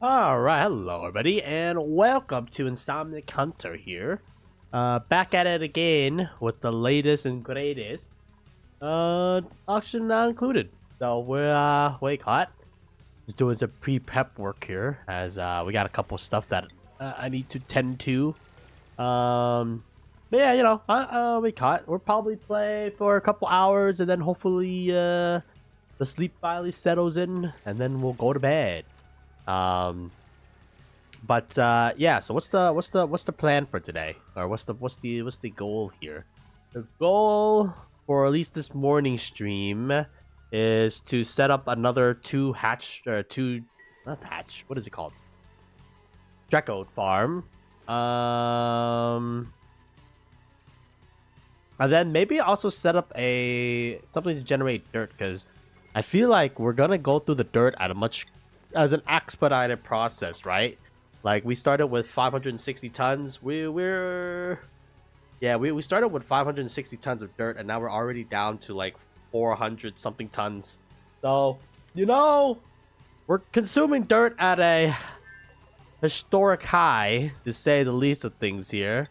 Alright, hello everybody, and welcome to Insomniac Hunter here. Back at it again with the latest and greatest. Auction not included. So we're, wait, hot. Just doing some pre-prep work here, as we got a couple stuff that I need to tend to. But yeah, we caught. We'll probably play for a couple hours, and then hopefully, the sleep finally settles in, and then we'll go to bed. But yeah, so what's the plan for today, or what's the goal here? The goal for at least this morning stream is to set up another not hatch, what is it called, Draco farm, and then maybe also set up something to generate dirt, because I feel like we're gonna go through the dirt at as an expedited process, right? Like, we started with 560 tons. We started with 560 tons of dirt, and now we're already down to like 400 something tons. So, we're consuming dirt at a historic high, to say the least of things here.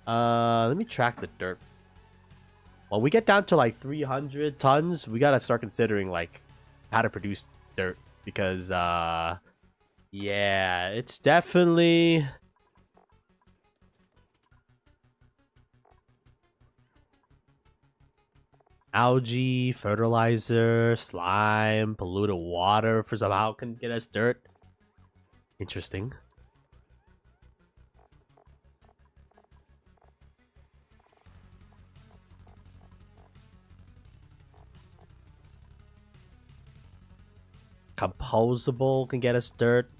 Let me track the dirt. When we get down to like 300 tons, we gotta start considering like how to produce dirt, because yeah, it's definitely algae, fertilizer, slime, polluted water for somehow can get us dirt. Interesting. Composable can get us dirt.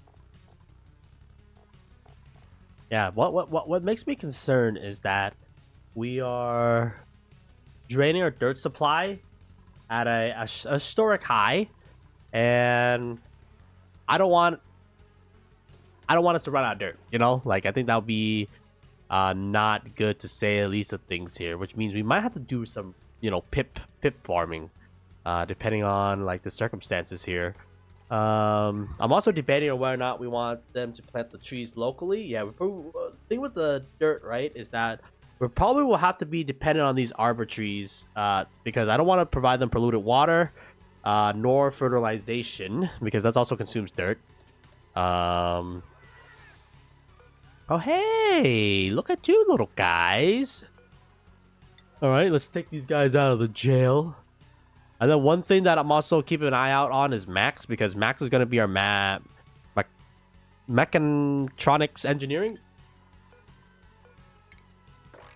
Yeah, what makes me concerned is that we are draining our dirt supply at a historic high, and I don't want us to run out of dirt. Like, I think that would be not good, to say the least of things here. Which means we might have to do some pip farming, depending on like the circumstances here. I'm also debating on whether or not we want them to plant the trees locally. Yeah, the thing with the dirt, right, is that we probably will have to be dependent on these arbor trees, because I don't want to provide them polluted water, nor fertilization, because that also consumes dirt. Oh, hey, look at you little guys. All right, let's take these guys out of the jail. And then one thing that I'm also keeping an eye out on is Max, because Max is going to be our mechatronics engineering.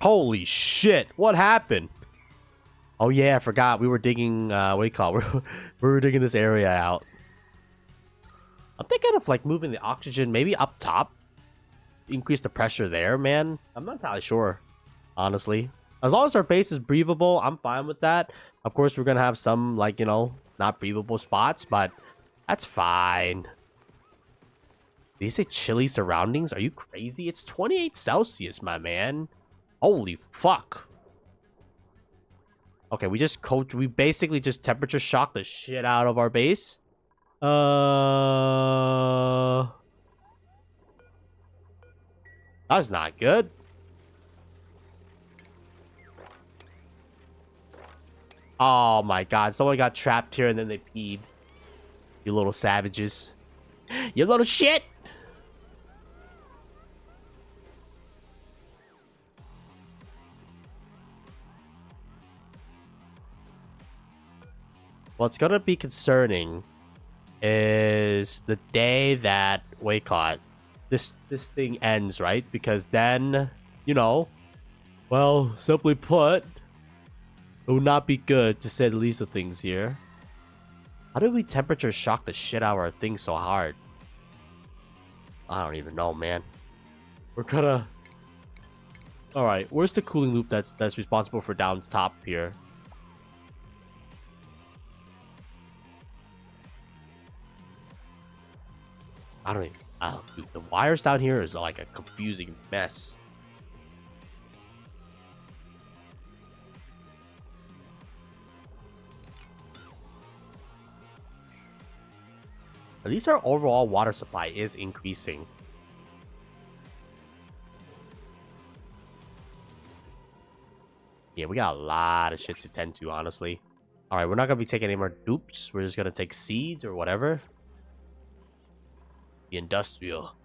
Holy shit, what happened? Oh yeah, I forgot. We were digging, what do you call it? We were digging this area out. I'm thinking of like moving the oxygen maybe up top. Increase the pressure there, man. I'm not entirely sure, honestly. As long as our base is breathable, I'm fine with that. Of course, we're gonna have some, like, not breathable spots, but that's fine. Did you say chilly surroundings? Are you crazy? It's 28 Celsius, my man. Holy fuck. Okay, we basically just temperature shock the shit out of our base. That's not good. Oh my god, someone got trapped here and then they peed. You little savages. You little shit! What's gonna be concerning is the day that this thing ends, right? Because then, well, simply put, it would not be good, to say the least of things here. How did we temperature shock the shit out of our thing so hard? I don't even know, man. We're gonna... Alright, where's the cooling loop that's responsible for down top here? I don't even... Oh, dude, the wires down here is like a confusing mess. At least our overall water supply is increasing. Yeah, we got a lot of shit to tend to, honestly. Alright, we're not going to be taking any more dupes. We're just going to take seeds or whatever. The industrial.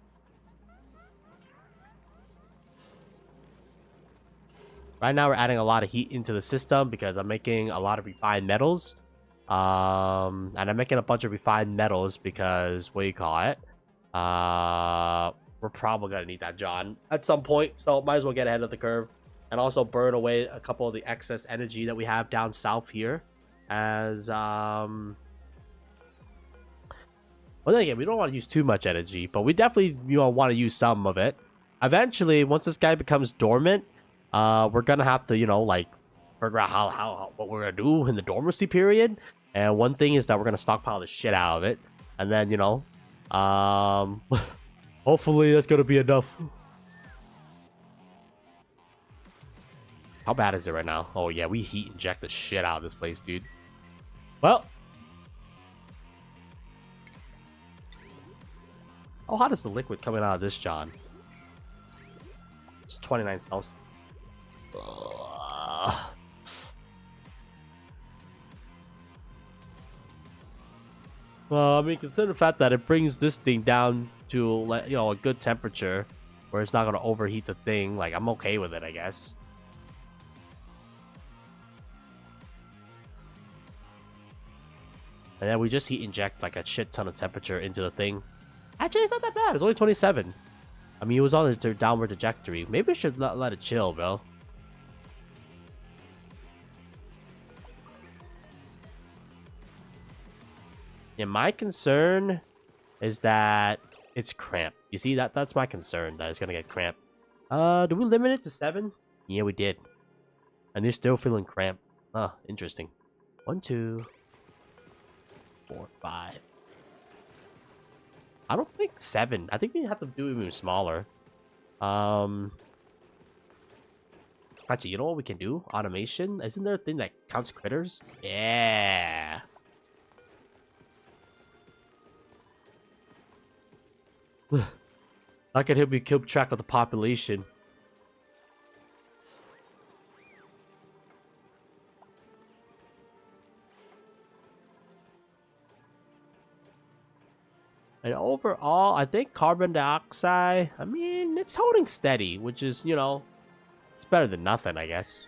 Right now, we're adding a lot of heat into the system because I'm making a lot of refined metals. And I'm making a bunch of refined metals because, what do you call it? We're probably going to need that, John, at some point. So might as well get ahead of the curve. And also burn away a couple of the excess energy that we have down south here. As, well, then again, we don't want to use too much energy, but we definitely, want to use some of it. Eventually, once this guy becomes dormant, we're gonna have to, like, figure out how what we're gonna do in the dormancy period. And one thing is that we're gonna stockpile the shit out of it, and then, hopefully that's gonna be enough. How bad is it right now? Oh yeah, we heat inject the shit out of this place, dude. Well, how hot is the liquid coming out of this, John? It's 29 Celsius. Well, I mean, consider the fact that it brings this thing down to, a good temperature where it's not going to overheat the thing. Like, I'm okay with it, I guess. And then we just heat inject like a shit ton of temperature into the thing. Actually, it's not that bad. It's only 27. I mean, it was on a downward trajectory. Maybe I should let it chill, bro. Yeah, my concern is that it's cramped. You see, that's my concern, that it's gonna get cramped. Do we limit it to 7? Yeah, we did. And they're still feeling cramped. Oh, interesting. 1, 2, 4, 5. I don't think 7. I think we have to do even smaller. Actually, you know what we can do? Automation? Isn't there a thing that counts critters? Yeah. That could help me keep track of the population. And overall, I think carbon dioxide, I mean, it's holding steady, which is, it's better than nothing, I guess.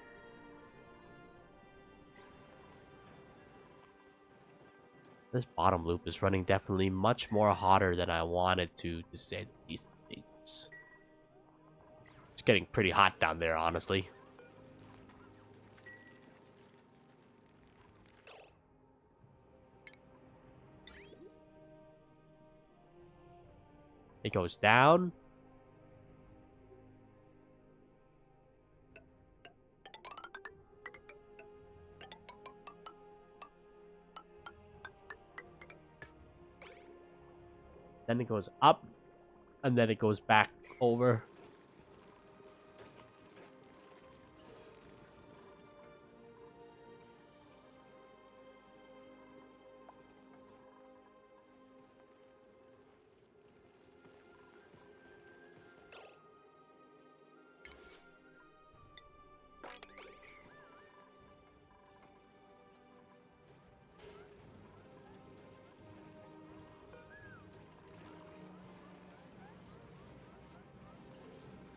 This bottom loop is running definitely much more hotter than I wanted to say these things. It's getting pretty hot down there, honestly. It goes down. Then it goes up. And then it goes back over.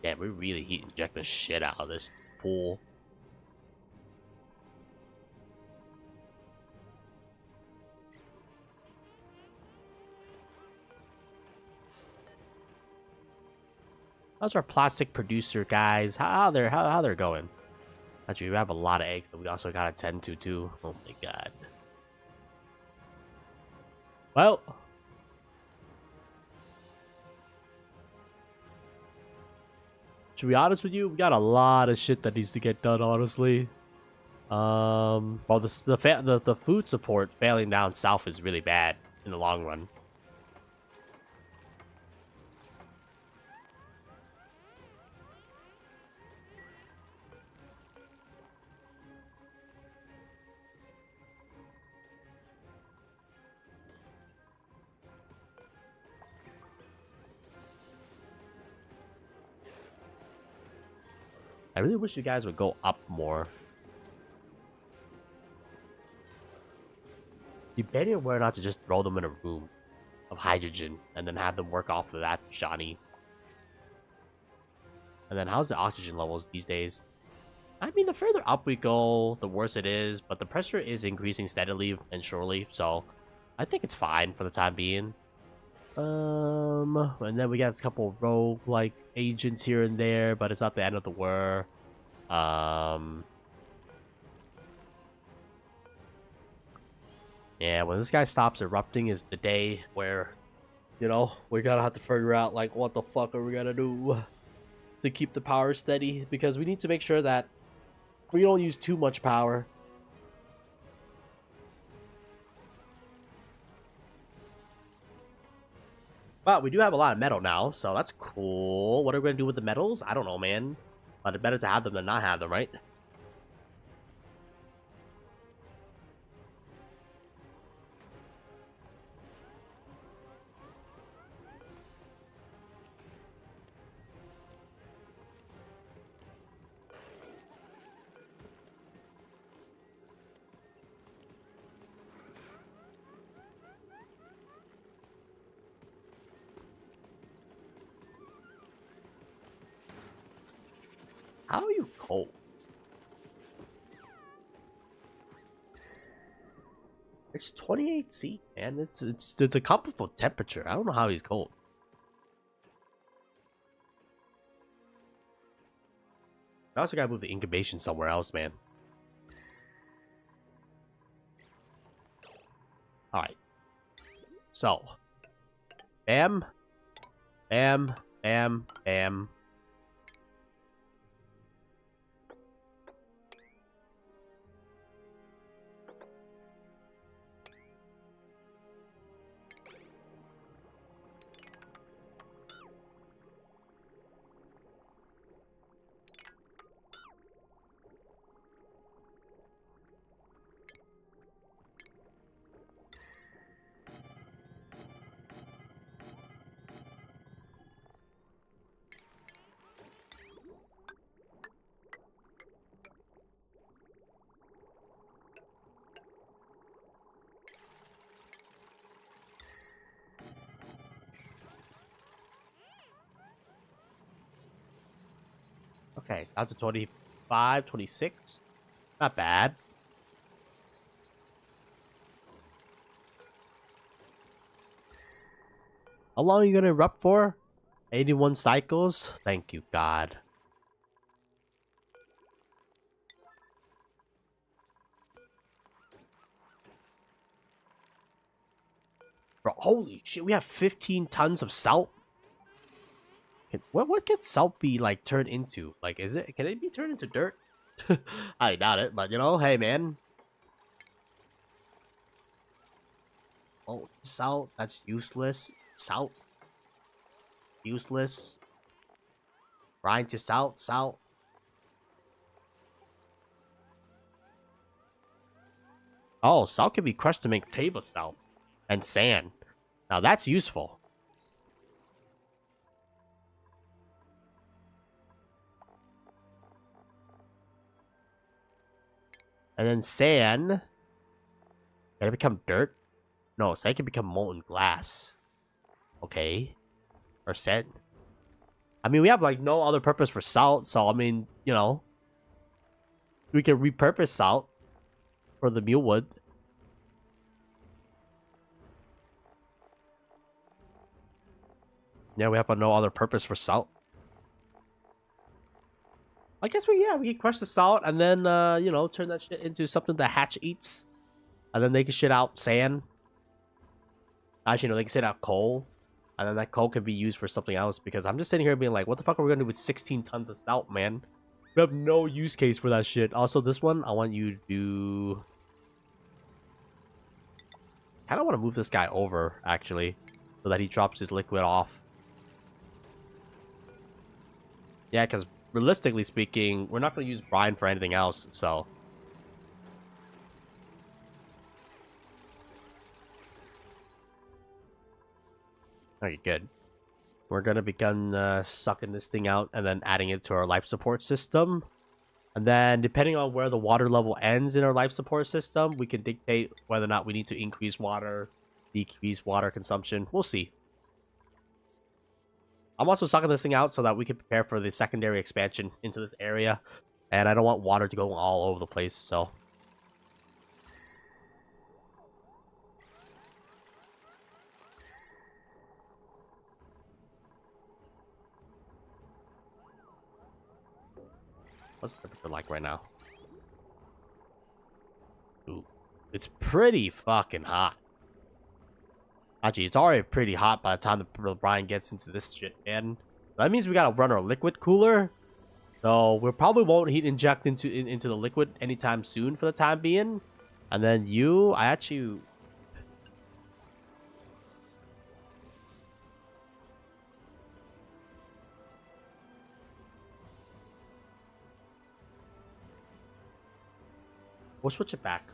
Yeah, we really heat inject the shit out of this pool. How's our plastic producer guys? How they're going? Actually, we have a lot of eggs that we also gotta tend to too. Oh my god. Well, to be honest with you, we got a lot of shit that needs to get done. Honestly, well, the food support failing down south is really bad in the long run. I really wish you guys would go up more. Debating whether or not to just throw them in a room of hydrogen and then have them work off of that, Johnny. And then how's the oxygen levels these days? I mean, the further up we go, the worse it is, but the pressure is increasing steadily and surely, so I think it's fine for the time being. And then we got a couple rogue like agents here and there, but it's not the end of the world. Yeah, when this guy stops erupting is the day where, you know, we're gonna have to figure out like what the fuck are we gonna do to keep the power steady, because we need to make sure that we don't use too much power. But we do have a lot of metal now, so that's cool. What are we going to do with the metals? I don't know, man. But it's better to have them than not have them, right? How are you cold? It's 28°C, man. It's a comfortable temperature. I don't know how he's cold. I also gotta move the incubation somewhere else, man. Alright. So. Bam. Bam. Bam. Bam. Okay, it's down to 25, 26. Not bad. How long are you gonna erupt for? 81 cycles? Thank you, God. Bro, holy shit, we have 15 tons of salt? What can salt be, like, turned into? Like, can it be turned into dirt? I doubt it, but, you know, hey, man. Oh, salt, that's useless. Salt. Useless. Grind to salt, salt. Oh, salt can be crushed to make table salt. And sand. Now, that's useful. And then sand. Can it become dirt? No, sand can become molten glass. Okay. Or sand. I mean, we have, like, no other purpose for salt, so, I mean, you know. We can repurpose salt for the mule wood. Yeah, we have no other purpose for salt. I guess we can crush the salt and then, you know, turn that shit into something that Hatch eats. And then they can shit out sand. Actually, no, they can shit out coal. And then that coal can be used for something else. Because I'm just sitting here being like, what the fuck are we going to do with 16 tons of salt, man? We have no use case for that shit. Also, this one, I want you to do... I kind of want to move this guy over, actually. So that he drops his liquid off. Yeah, because realistically speaking, we're not going to use brine for anything else, so... Okay, good. we're gonna begin sucking this thing out and then adding it to our life support system. And then depending on where the water level ends in our life support system, we can dictate whether or not we need to increase water, decrease water consumption. We'll see. I'm also sucking this thing out so that we can prepare for the secondary expansion into this area. And I don't want water to go all over the place, so... What's the temperature like right now? Ooh, it's pretty fucking hot. Actually, it's already pretty hot by the time the brine gets into this shit, man. That means we gotta run our liquid cooler. So we probably won't heat inject into the liquid anytime soon for the time being. And then I actually... We'll switch it back.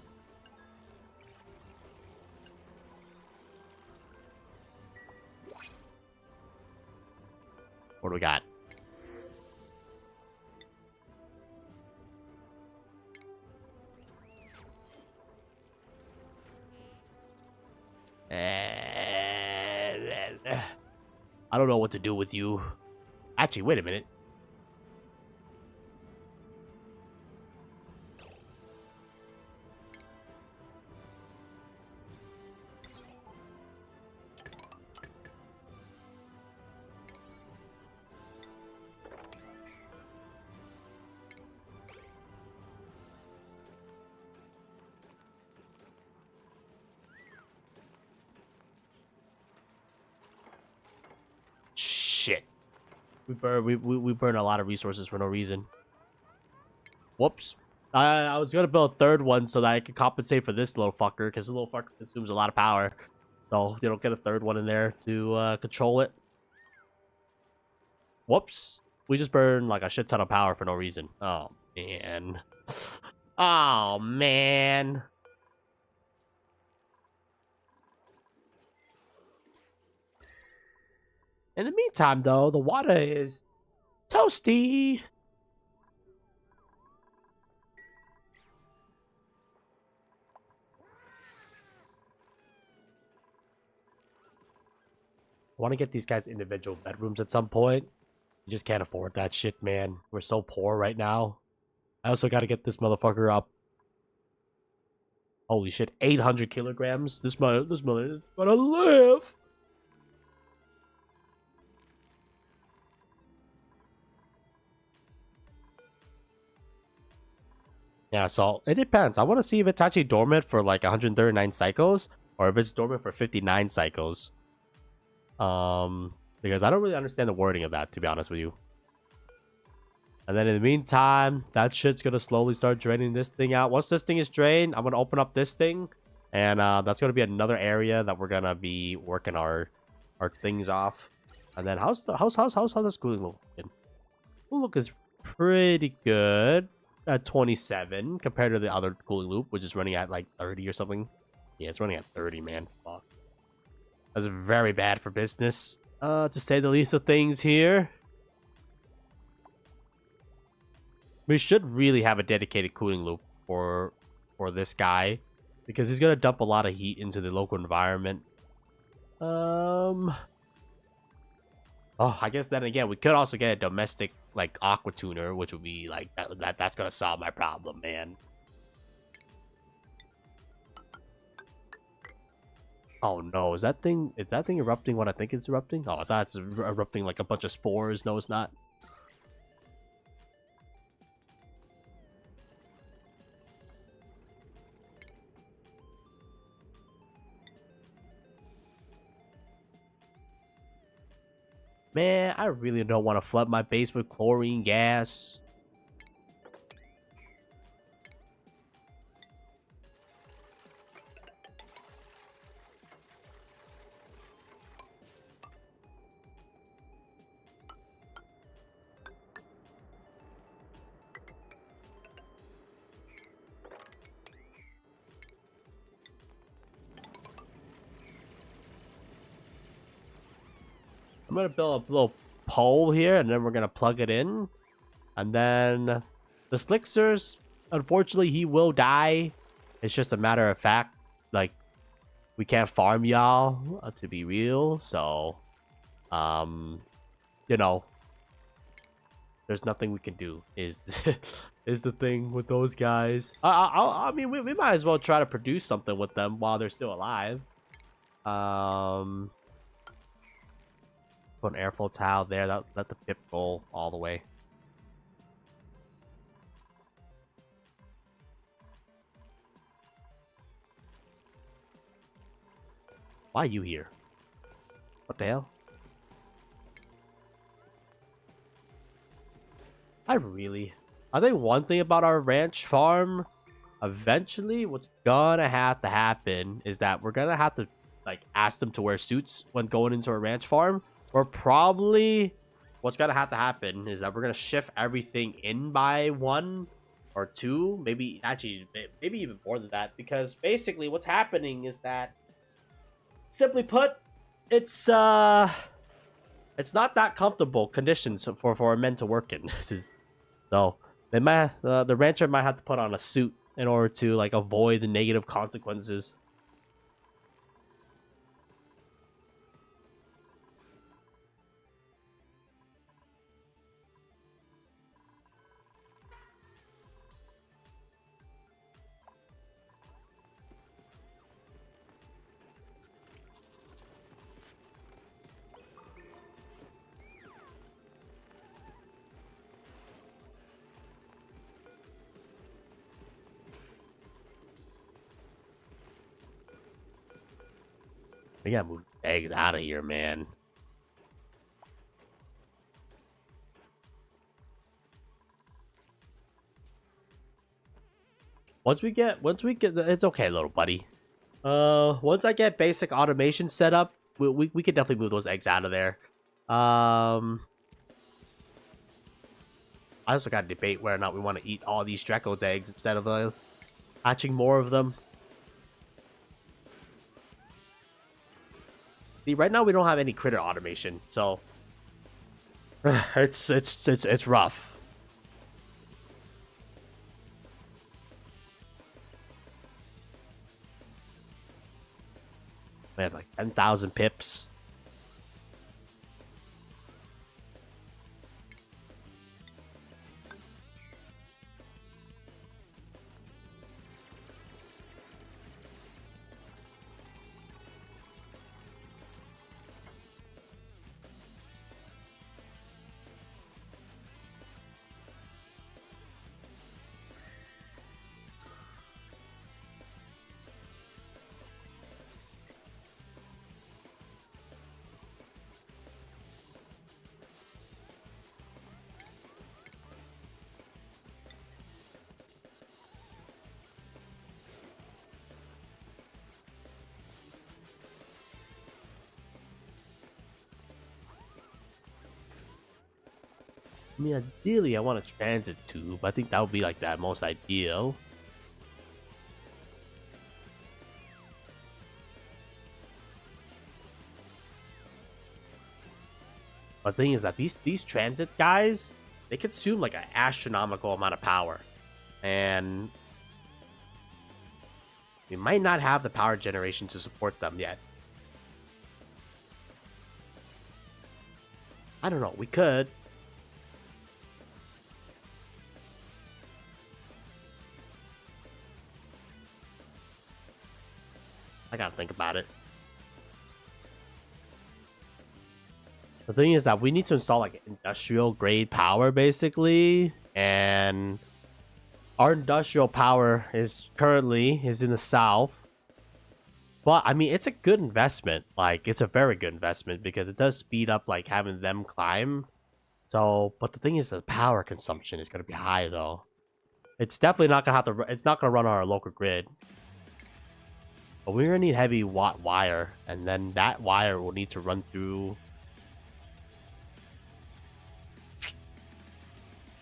What do we got? I don't know what to do with you. Actually, wait a minute. Shit. We burn a lot of resources for no reason. Whoops. I was gonna build a third one so that I could compensate for this little fucker, because this little fucker consumes a lot of power. So you don't get a third one in there to control it. Whoops. We just burned like a shit ton of power for no reason. Oh man. Oh man. In the meantime, though, the water is toasty. I want to get these guys individual bedrooms at some point. You just can't afford that shit, man. We're so poor right now. I also got to get this motherfucker up. Holy shit, 800 kilograms. This mother is gonna live. Yeah, so it depends. I want to see if it's actually dormant for like 139 cycles or if it's dormant for 59 cycles. Because I don't really understand the wording of that, to be honest with you. And then in the meantime, that shit's gonna slowly start draining this thing out. Once this thing is drained, I'm gonna open up this thing, and that's gonna be another area that we're gonna be working our things off. And then how's the schooling look? Schooling look is pretty good at 27 compared to the other cooling loop, which is running at like 30 or something. Yeah, it's running at 30, man. Fuck. That's very bad for business, to say the least of things here. We should really have a dedicated cooling loop for this guy, because he's gonna dump a lot of heat into the local environment. Oh, I guess then again, we could also get a domestic like aqua tuner, which would be like that's gonna solve my problem, man. Oh no, is that thing erupting what I think it's erupting? Oh, I thought it's erupting like a bunch of spores. No, it's not. Man, I really don't want to flood my base with chlorine gas. I'm gonna build a little pole here, and then we're gonna plug it in, and then the Slicksters. Unfortunately, he will die. It's just a matter of fact. Like, we can't farm y'all, to be real. So, you know, there's nothing we can do. Is is the thing with those guys. I mean, we might as well try to produce something with them while they're still alive. Put an airflow tile there. That let the pip go all the way. Why are you here? What the hell? I think one thing about our ranch farm, eventually what's gonna have to happen is that we're gonna have to like ask them to wear suits when going into a ranch farm. Or probably what's gonna have to happen is that we're gonna shift everything in by 1 or 2, maybe actually maybe even more than that, because basically what's happening is that, simply put, it's not that comfortable conditions for men to work in. So they might the rancher might have to put on a suit in order to like avoid the negative consequences. We gotta move eggs out of here, man. Once we get, it's okay, little buddy. Once I get basic automation set up, we could definitely move those eggs out of there. I also got to debate whether or not we want to eat all these Draco's eggs instead of hatching more of them. See, right now we don't have any critter automation, so it's rough. We have like 10,000 pips. I mean, ideally, I want a transit tube. I think that would be like that most ideal. But the thing is that these transit guys, they consume like an astronomical amount of power, and we might not have the power generation to support them yet. I don't know. We could. I gotta think about it. The thing is that we need to install like industrial grade power basically, and our industrial power is currently in the south. But I mean, it's a good investment. Like, it's a very good investment because it does speed up like having them climb. So, but the thing is, the power consumption is gonna be high though. It's definitely not gonna have to. It's not gonna run on our local grid. But we're gonna need heavy watt wire, and then that wire will need to run through.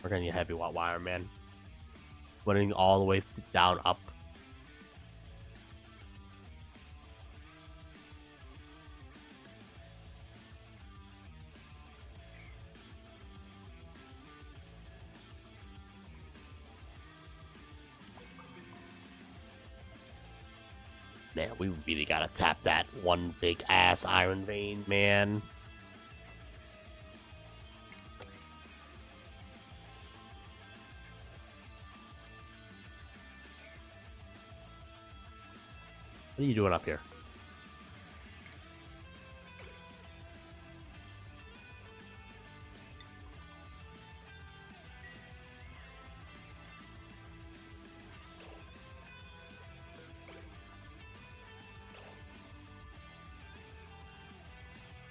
We're gonna need heavy watt wire, man. Running all the way down up. Man, we really gotta tap that one big ass iron vein, man. What are you doing up here?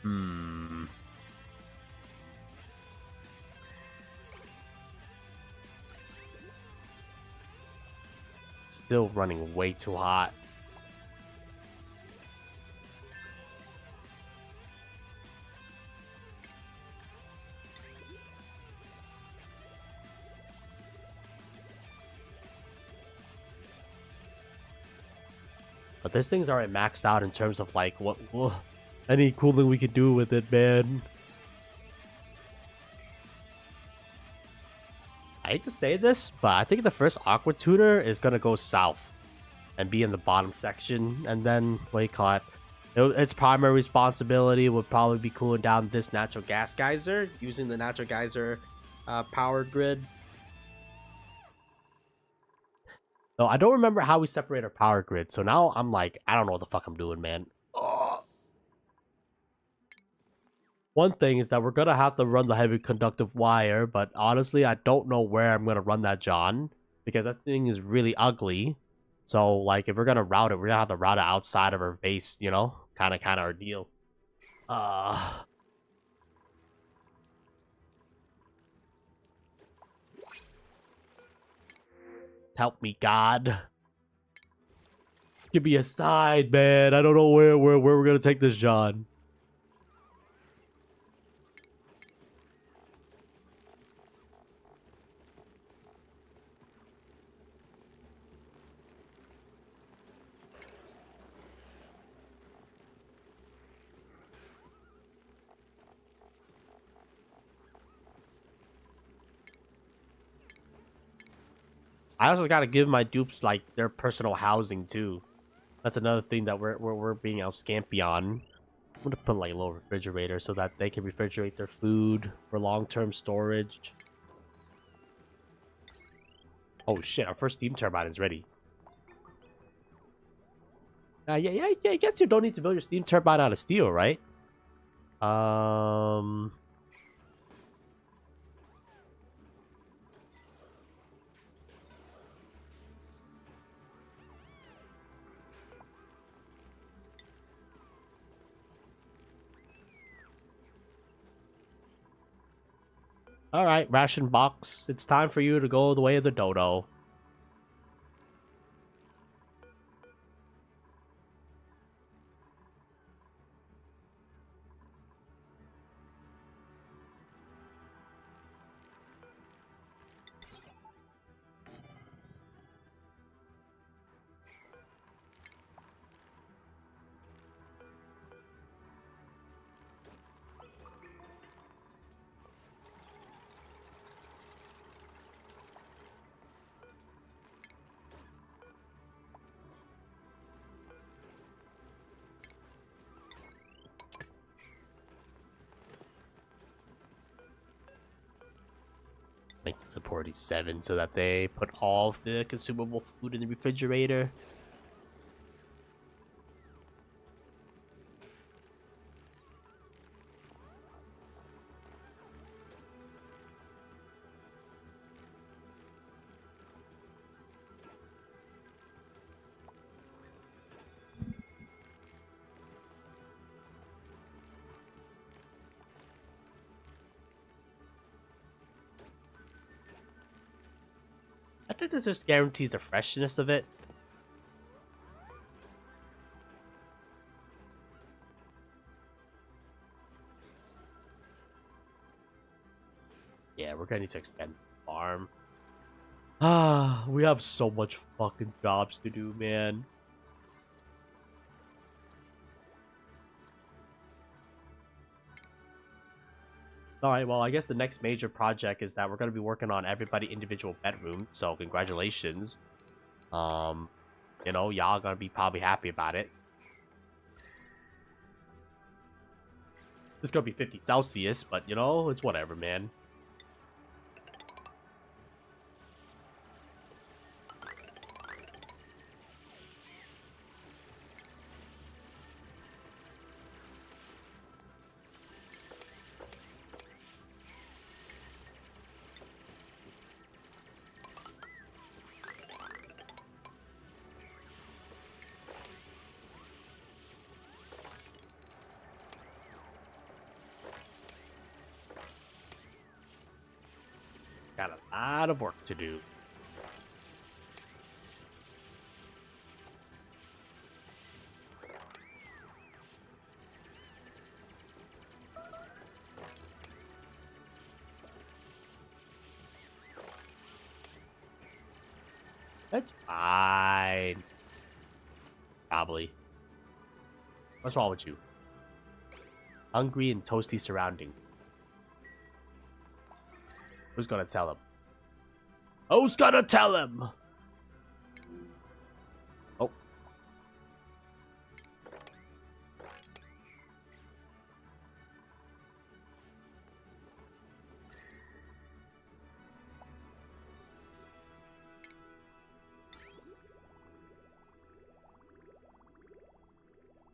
Hmm. Still running way too hot. But this thing's already maxed out in terms of like what any cooling we could do with it, man. I hate to say this, but I think the first Aqua Tutor is gonna go south and be in the bottom section, and then what do you call it? Its primary responsibility would probably be cooling down this natural gas geyser using the natural geyser power grid. So I don't remember how we separate our power grid. So now I'm like, I don't know what the fuck I'm doing, man. Ugh. One thing is that we're gonna have to run the heavy conductive wire, but honestly, I don't know where I'm gonna run that, John, because that thing is really ugly. So like, if we're gonna route it, we're gonna have to route it outside of our base, you know, kind of our deal. Uh, Help me, God. Give me a side, man. I don't know where we're gonna take this, John. I also gotta give my dupes like their personal housing too. That's another thing that we're being out scampy on. I'm gonna put like a little refrigerator so that they can refrigerate their food for long-term storage. Oh shit, our first steam turbine is ready. Yeah, I guess you don't need to build your steam turbine out of steel, right? Alright, ration box. It's time for you to go the way of the dodo. Make the support 7 so that they put all of the consumable food in the refrigerator. I think this just guarantees the freshness of it. Yeah, we're gonna need to expand the farm. Ah, we have so much fucking jobs to do, man. Alright, well, I guess the next major project is that we're gonna be working on everybody individual bedroom, so congratulations. You know, y'all gonna be probably happy about it. It's gonna be 50 Celsius, but you know, it's whatever, man. Got a lot of work to do. That's fine. Probably. What's wrong with you? Hungry and toasty surrounding. Who's gonna tell him? Who's gonna tell him? Oh.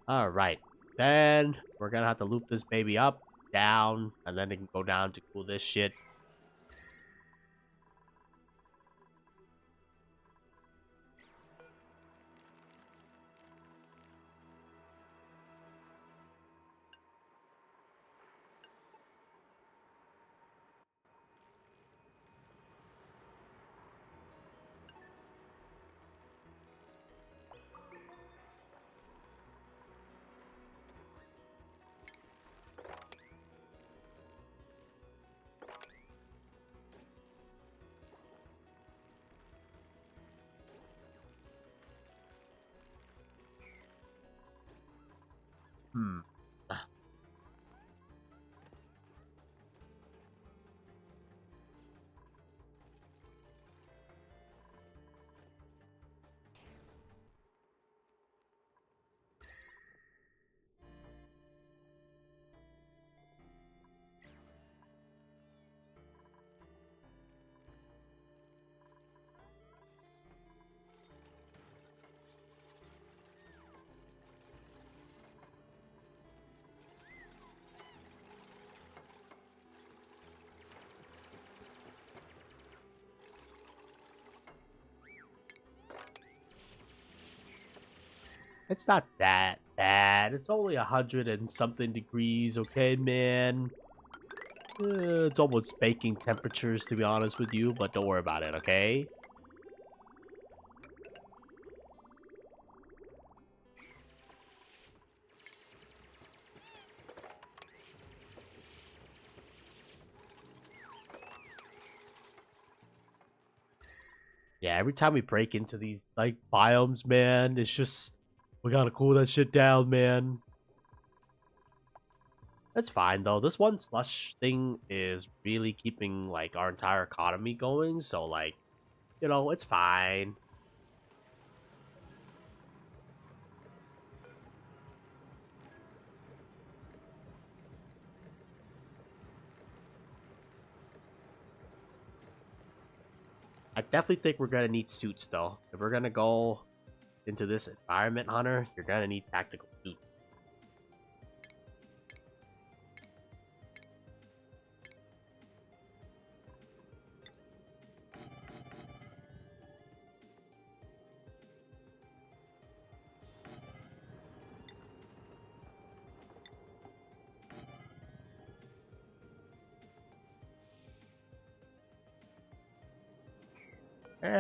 Alright. Then we're gonna have to loop this baby up, down, and then it can go down to cool this shit. Hmm. It's not that bad. It's only 100 and something degrees, okay, man? It's almost baking temperatures, to be honest with you, but don't worry about it, okay? Yeah, every time we break into these, like, biomes, man, it's just... We gotta cool that shit down, man. That's fine, though. This one slush thing is really keeping, like, our entire economy going, so, like, you know, it's fine. I definitely think we're gonna need suits, though. If we're gonna go into this environment, Hunter, you're gonna need tactical suits.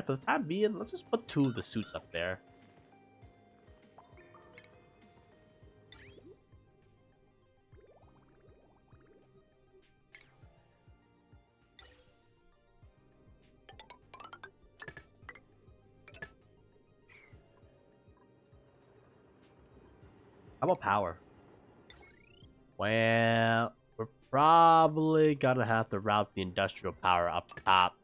For the time being, let's just put 2 of the suits up there. How about power? Well, we're probably gonna have to route the industrial power up top.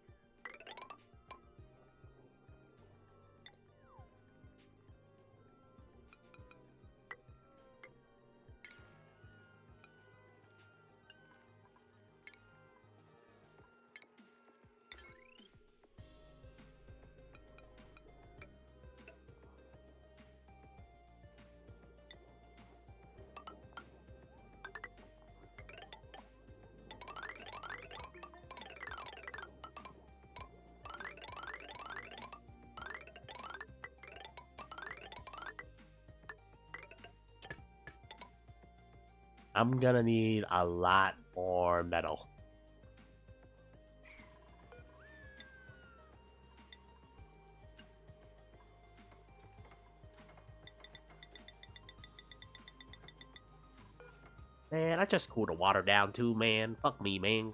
I'm gonna need a lot more metal. Man, I just cooled the water down too, man. Fuck me, man.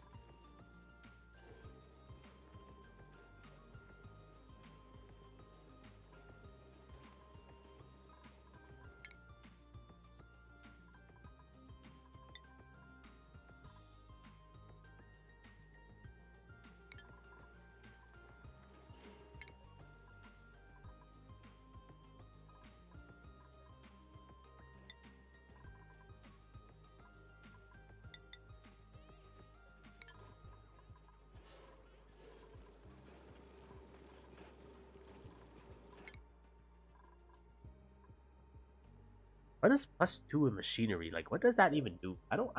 What is +2 in machinery? Like, what does that even do? I don't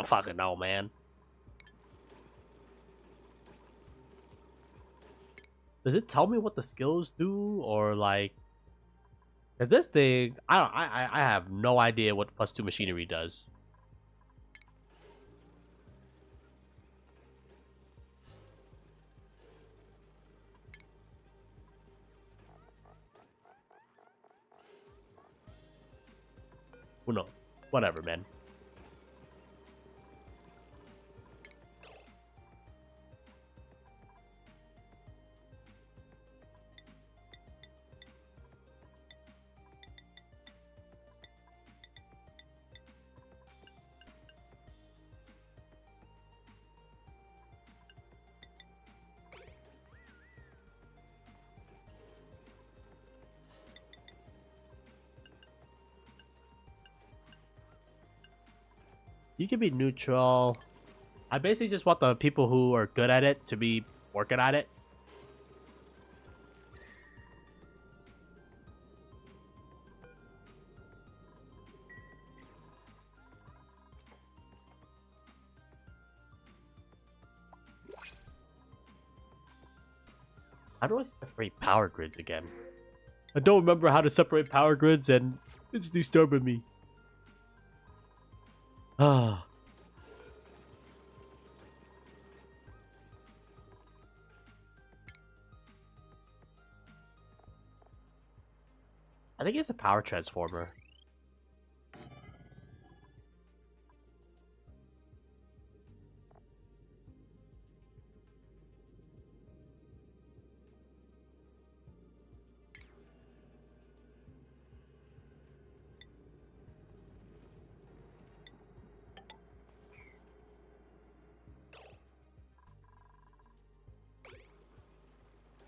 fucking know, man. Does it tell me what the skills do, or like, is this thing? I don't. I have no idea what +2 machinery does. Who knows? Whatever, man. You can be neutral. I basically just want the people who are good at it to be working at it. How do I separate power grids again? I don't remember how to separate power grids, and it's disturbing me. Ah. I think it's a power transformer.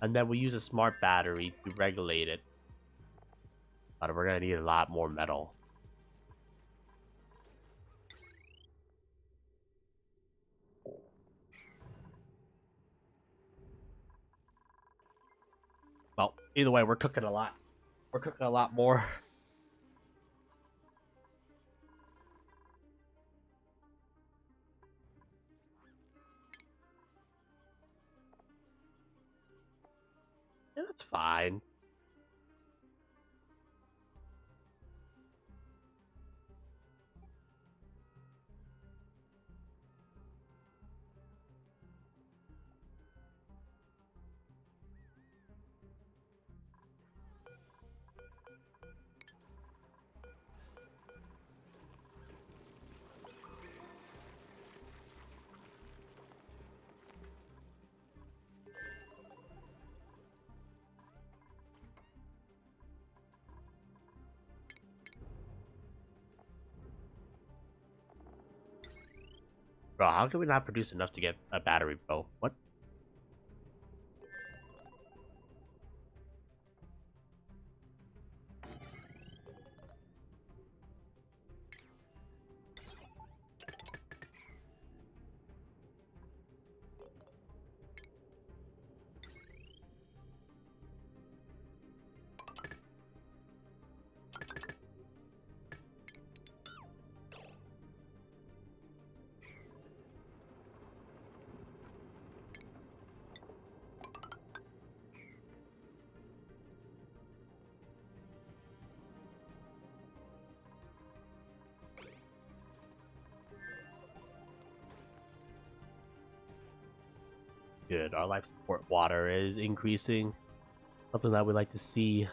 And then we use a smart battery to regulate it. But we're gonna need a lot more metal. Well, either way, we're cooking a lot. We're cooking a lot more. Yeah, that's fine. Bro, how can we not produce enough to get a battery, bro? What? Good. Our life support water is increasing. Something that we like to see.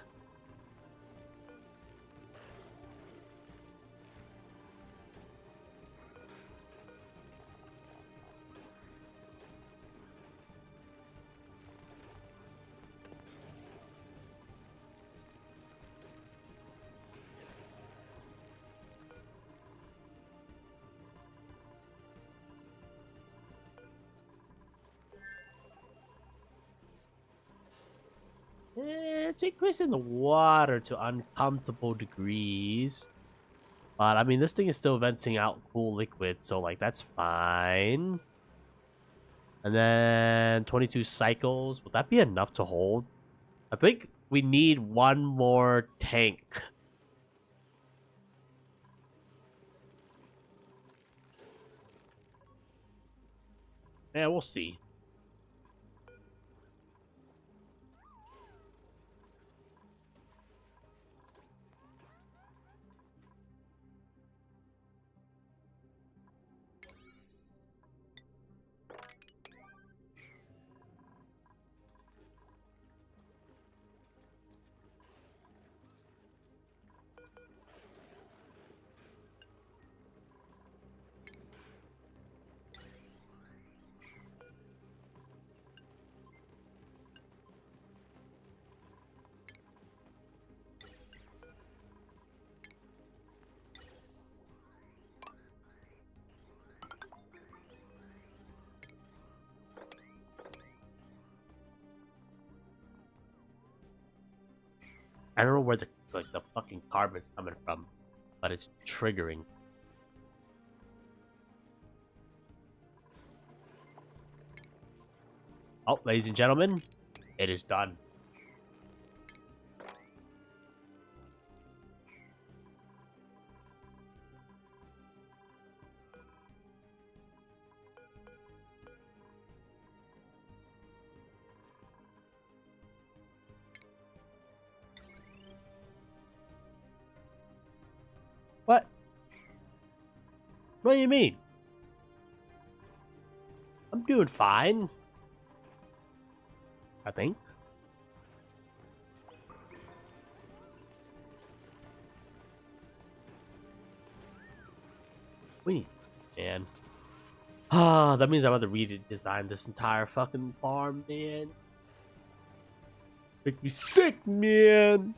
It's increasing the water to uncomfortable degrees. But, I mean, this thing is still venting out cool liquid, so, like, that's fine. And then 22 cycles. Would that be enough to hold? I think we need one more tank. Yeah, we'll see. I don't know where the fucking carbon's coming from, but it's triggering. Oh, ladies and gentlemen, it is done. What? What do you mean? I'm doing fine. I think. We need, man. Ah, that means I'm about to redesign this entire fucking farm, man. Make me sick, man.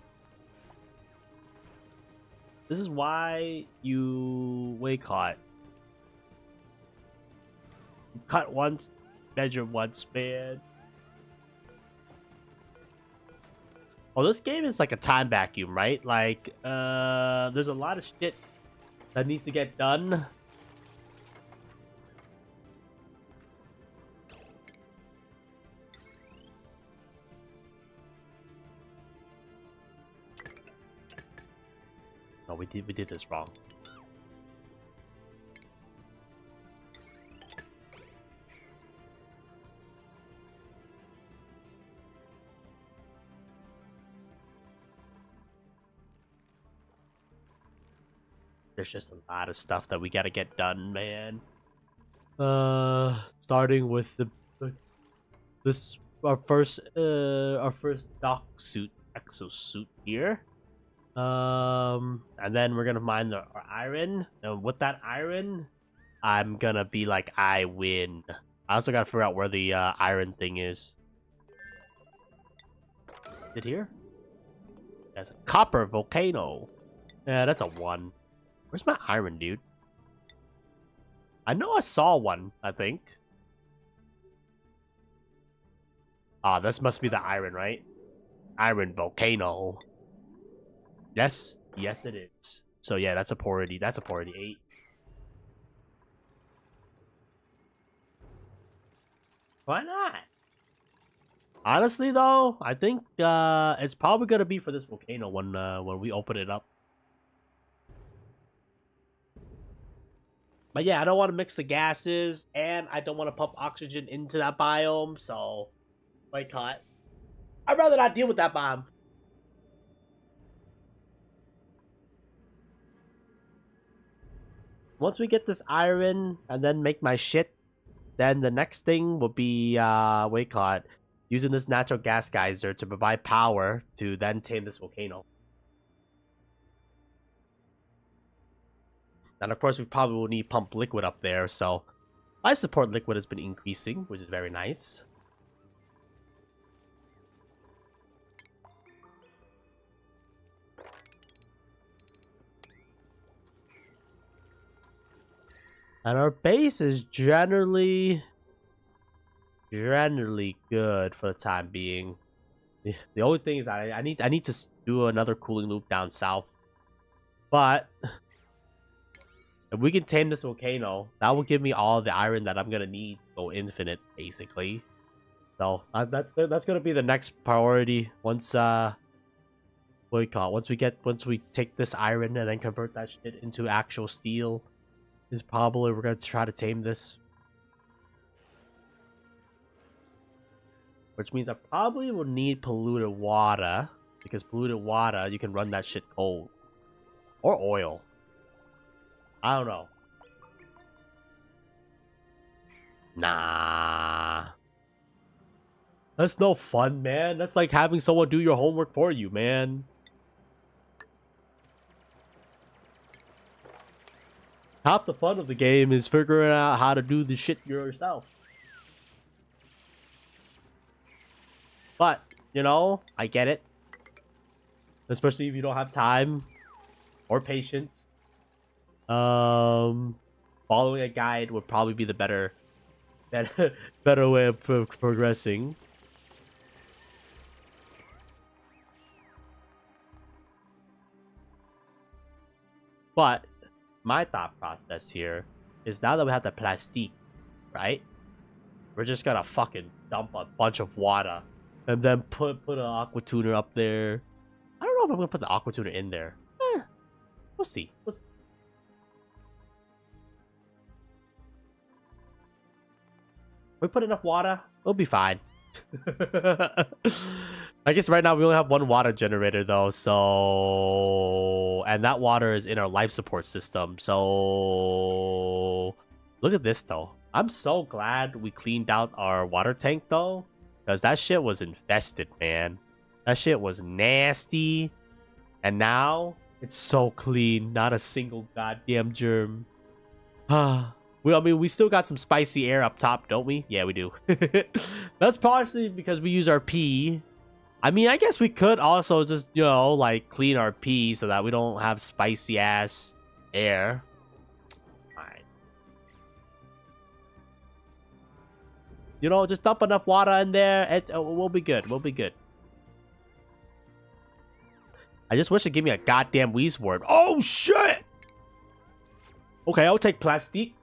This is why you wake hot. You cut once, measure once, man. Well, this game is like a time vacuum, right? Like, there's a lot of shit that needs to get done. No, we did this wrong. There's just a lot of stuff that we gotta get done, man. Starting with this our first dock suit exosuit here. And then we're gonna mine our iron. And with that iron, I'm gonna be like, I win. I also gotta figure out where the iron thing is. Is it here? That's a copper volcano. Yeah, that's a 1. Where's my iron, dude? I know I saw one, I think. Ah, this must be the iron, right? Iron volcano. Yes, yes it is. So yeah, that's a pority. That's a pority 8. Why not? Honestly, though, I think it's probably gonna be for this volcano when we open it up. But yeah, I don't want to mix the gases, and I don't want to pump oxygen into that biome. So, boycott. I'd rather not deal with that bomb. Once we get this iron and then make my shit, then the next thing will be what do you call it? Using this natural gas geyser to provide power to then tame this volcano. And of course, we probably will need pump liquid up there, so life support liquid has been increasing, which is very nice. And our base is generally good for the time being. The only thing is I need to do another cooling loop down south. But if we can tame this volcano, that will give me all the iron that I'm gonna need to go infinite, basically. So that's gonna be the next priority once what do you call it? Once we take this iron and then convert that shit into actual steel, is probably we're gonna try to tame this. Which means I probably will need polluted water, because polluted water you can run that shit cold. Or oil. I don't know. Nah. That's no fun, man. That's like having someone do your homework for you, man. Half the fun of the game is figuring out how to do the shit yourself. But, you know, I get it. Especially if you don't have time or patience. Following a guide would probably be the better way of progressing. But my thought process here is now that we have the plastique, right? We're just gonna fucking dump a bunch of water and then put an aqua tuner up there. I don't know if I'm gonna put the aqua tuner in there. We'll see. We put enough water, we'll be fine. I guess right now we only have one water generator though, so and that water is in our life support system. So look at this though. I'm so glad we cleaned out our water tank though, because that shit was infested, man. That shit was nasty. And now it's so clean, not a single goddamn germ. I mean, we still got some spicy air up top, don't we? Yeah, we do. That's partially because we use our pee. I mean, I guess we could also just, you know, like clean our pee so that we don't have spicy ass air. Fine. You know, just dump enough water in there. We'll be good. We'll be good. I just wish it'd give me a goddamn wheeze word. Oh, shit! Okay, I'll take plastic.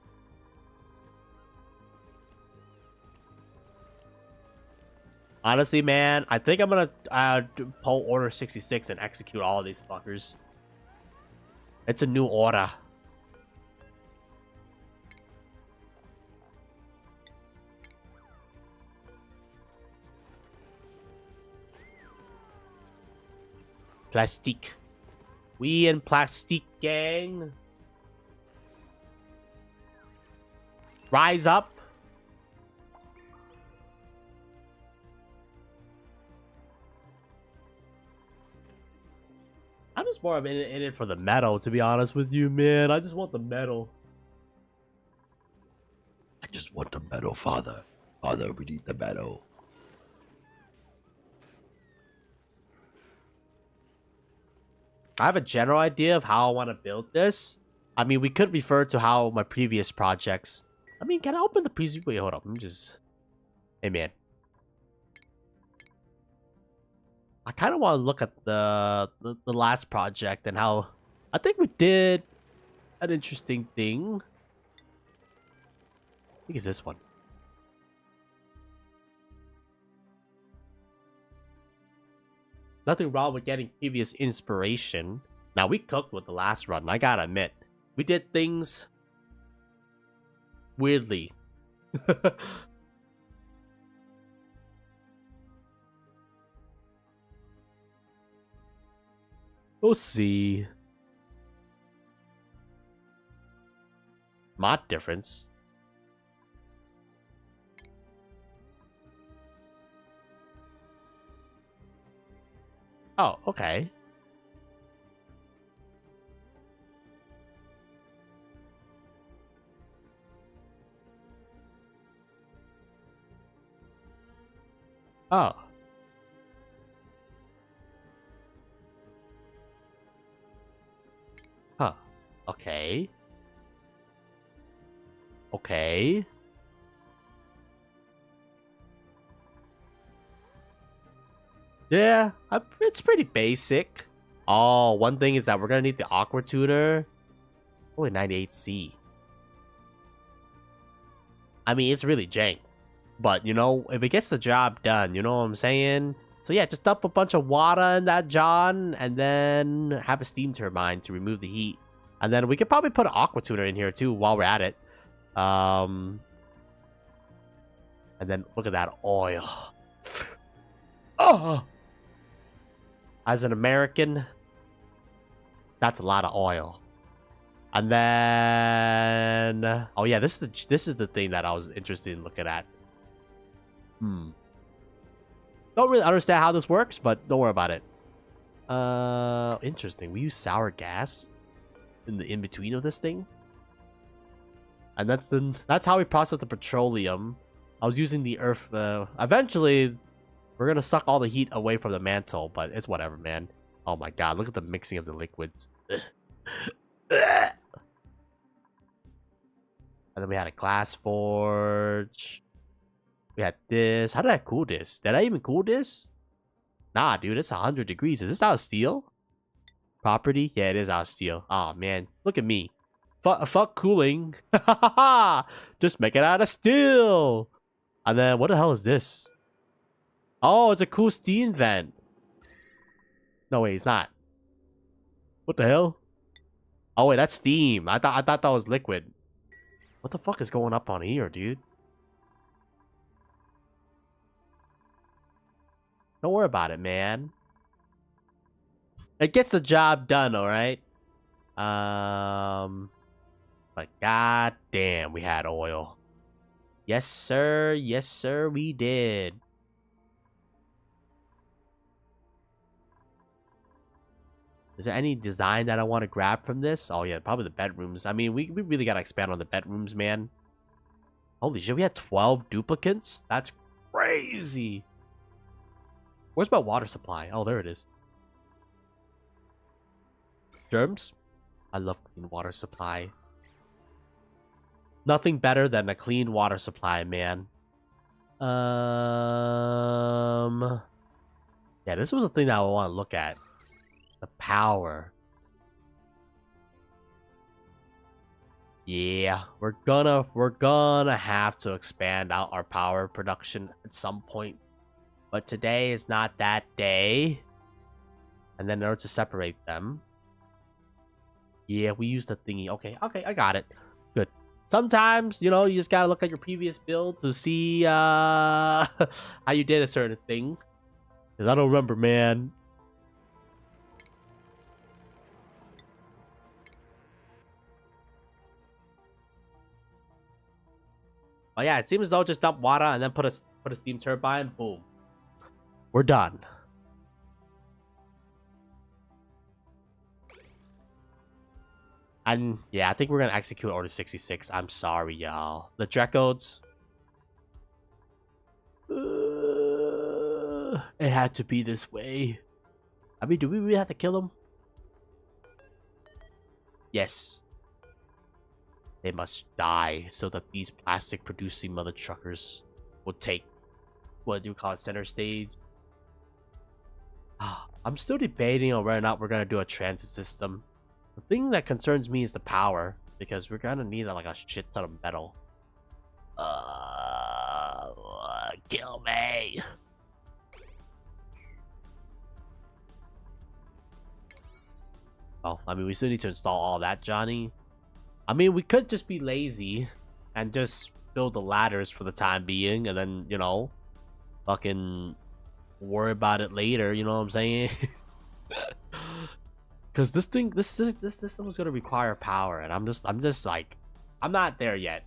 Honestly, man, I think I'm gonna pull Order 66 and execute all of these fuckers. It's a new order. Plastique. We in Plastique, gang. Rise up. I'm just more of in it for the metal, to be honest with you, man. I just want the metal. I just want the metal, Father. Father, we need the metal. I have a general idea of how I want to build this. I mean, we could refer to how my previous projects. I mean, can I open the preview? Wait, hold up. I'm just. Hey, man. I kind of want to look at the last project and how I think we did an interesting thing. I think it's this one. Nothing wrong with getting previous inspiration. Now, we cooked with the last run. I gotta admit, we did things weirdly. We'll see. Mod difference. Oh, okay. Oh. Huh. Okay. Okay. Yeah, it's pretty basic. Oh, one thing is that we're gonna need the aqua tuner. Only 98C. I mean, it's really jank. But, you know, if it gets the job done, you know what I'm saying? So yeah, just dump a bunch of water in that John, and then have a steam turbine to remove the heat. And then we could probably put an aqua tuner in here too while we're at it. And then look at that oil. Oh! As an American, that's a lot of oil. And then, oh yeah, this is the thing that I was interested in looking at. Don't really understand how this works, but don't worry about it. Interesting. We use sour gas in the in between of this thing, and that's how we process the petroleum. I was using the earth. Eventually, we're gonna suck all the heat away from the mantle, but it's whatever, man. Oh my god, look at the mixing of the liquids. And then we had a glass forge. We had this. How did I cool this? Did I even cool this? Nah, dude, it's 100 degrees. Is this out of steel? Property? Yeah, it is out of steel. Oh, man. Look at me. Fuck cooling. Just make it out of steel. And then, what the hell is this? Oh, it's a cool steam vent. No, wait, it's not. What the hell? Oh, wait, that's steam. I thought that was liquid. What the fuck is going up on here, dude? Don't worry about it, man. It gets the job done, alright? But god damn, we had oil. Yes, sir. Yes, sir, we did. Is there any design that I want to grab from this? Oh, yeah, probably the bedrooms. I mean, we really got to expand on the bedrooms, man. Holy shit, we had 12 duplicates? That's crazy. Where's my water supply? Oh, there it is. Germs? I love clean water supply. Nothing better than a clean water supply, man. Yeah, this was a thing that I want to look at. The power. Yeah, we're gonna have to expand out our power production at some point. But today is not that day. And then in order to separate them. Yeah, we use the thingy. Okay, I got it. Good. Sometimes, you know, you just gotta look at your previous build to see how you did a certain thing. Because I don't remember, man. Oh yeah, it seems as though just dump water and then put a steam turbine. Boom. We're done. And yeah, I think we're gonna execute Order 66. I'm sorry, y'all. The Dreckodes. It had to be this way. I mean, do we really have to kill them? Yes. They must die so that these plastic producing mother truckers will take, what do you call it, center stage? I'm still debating on whether or not we're going to do a transit system. The thing that concerns me is the power, because we're going to need like a shit ton of metal. Kill me. Oh, I mean, we still need to install all that, Johnny. I mean, we could just be lazy and just build the ladders for the time being, and then, you know, fucking worry about it later, you know what I'm saying? Because this system is gonna require power, and I'm just like, I'm not there yet.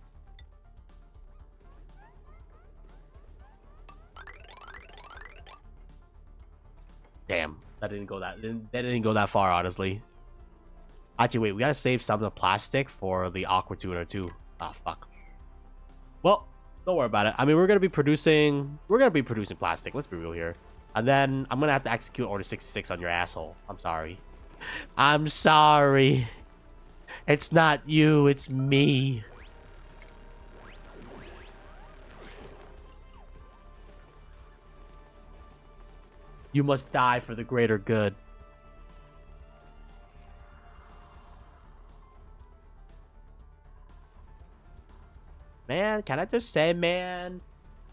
Damn, That didn't go that didn't go that far, honestly. Actually, wait, we gotta save some of the plastic for the aqua tuner too. Ah, fuck. Well, don't worry about it. I mean, we're gonna be producing plastic. Let's be real here. And then I'm gonna have to execute Order 66 on your asshole. I'm sorry. I'm sorry. It's not you. It's me. You must die for the greater good. Man, can I just say, man,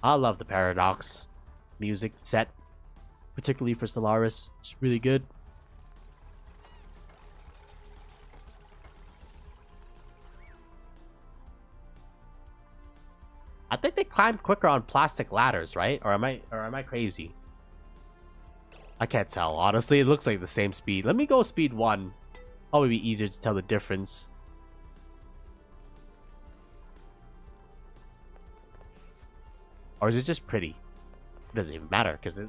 I love the Paradox music set, particularly for Stellaris. It's really good. I think they climb quicker on plastic ladders, right? Or am I crazy? I can't tell. Honestly, it looks like the same speed. Let me go speed 1. Probably be easier to tell the difference. Or is it just pretty? It doesn't even matter because they...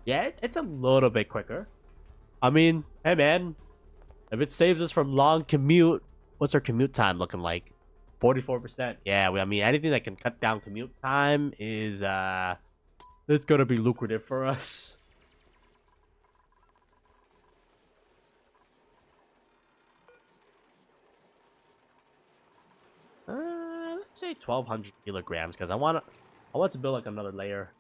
Yeah, it's a little bit quicker. I mean, hey man, if it saves us from long commute, what's our commute time looking like? 44%. Yeah, I mean, anything that can cut down commute time is it's gonna be lucrative for us. Let's say 1,200 kilograms because I want to build like another layer.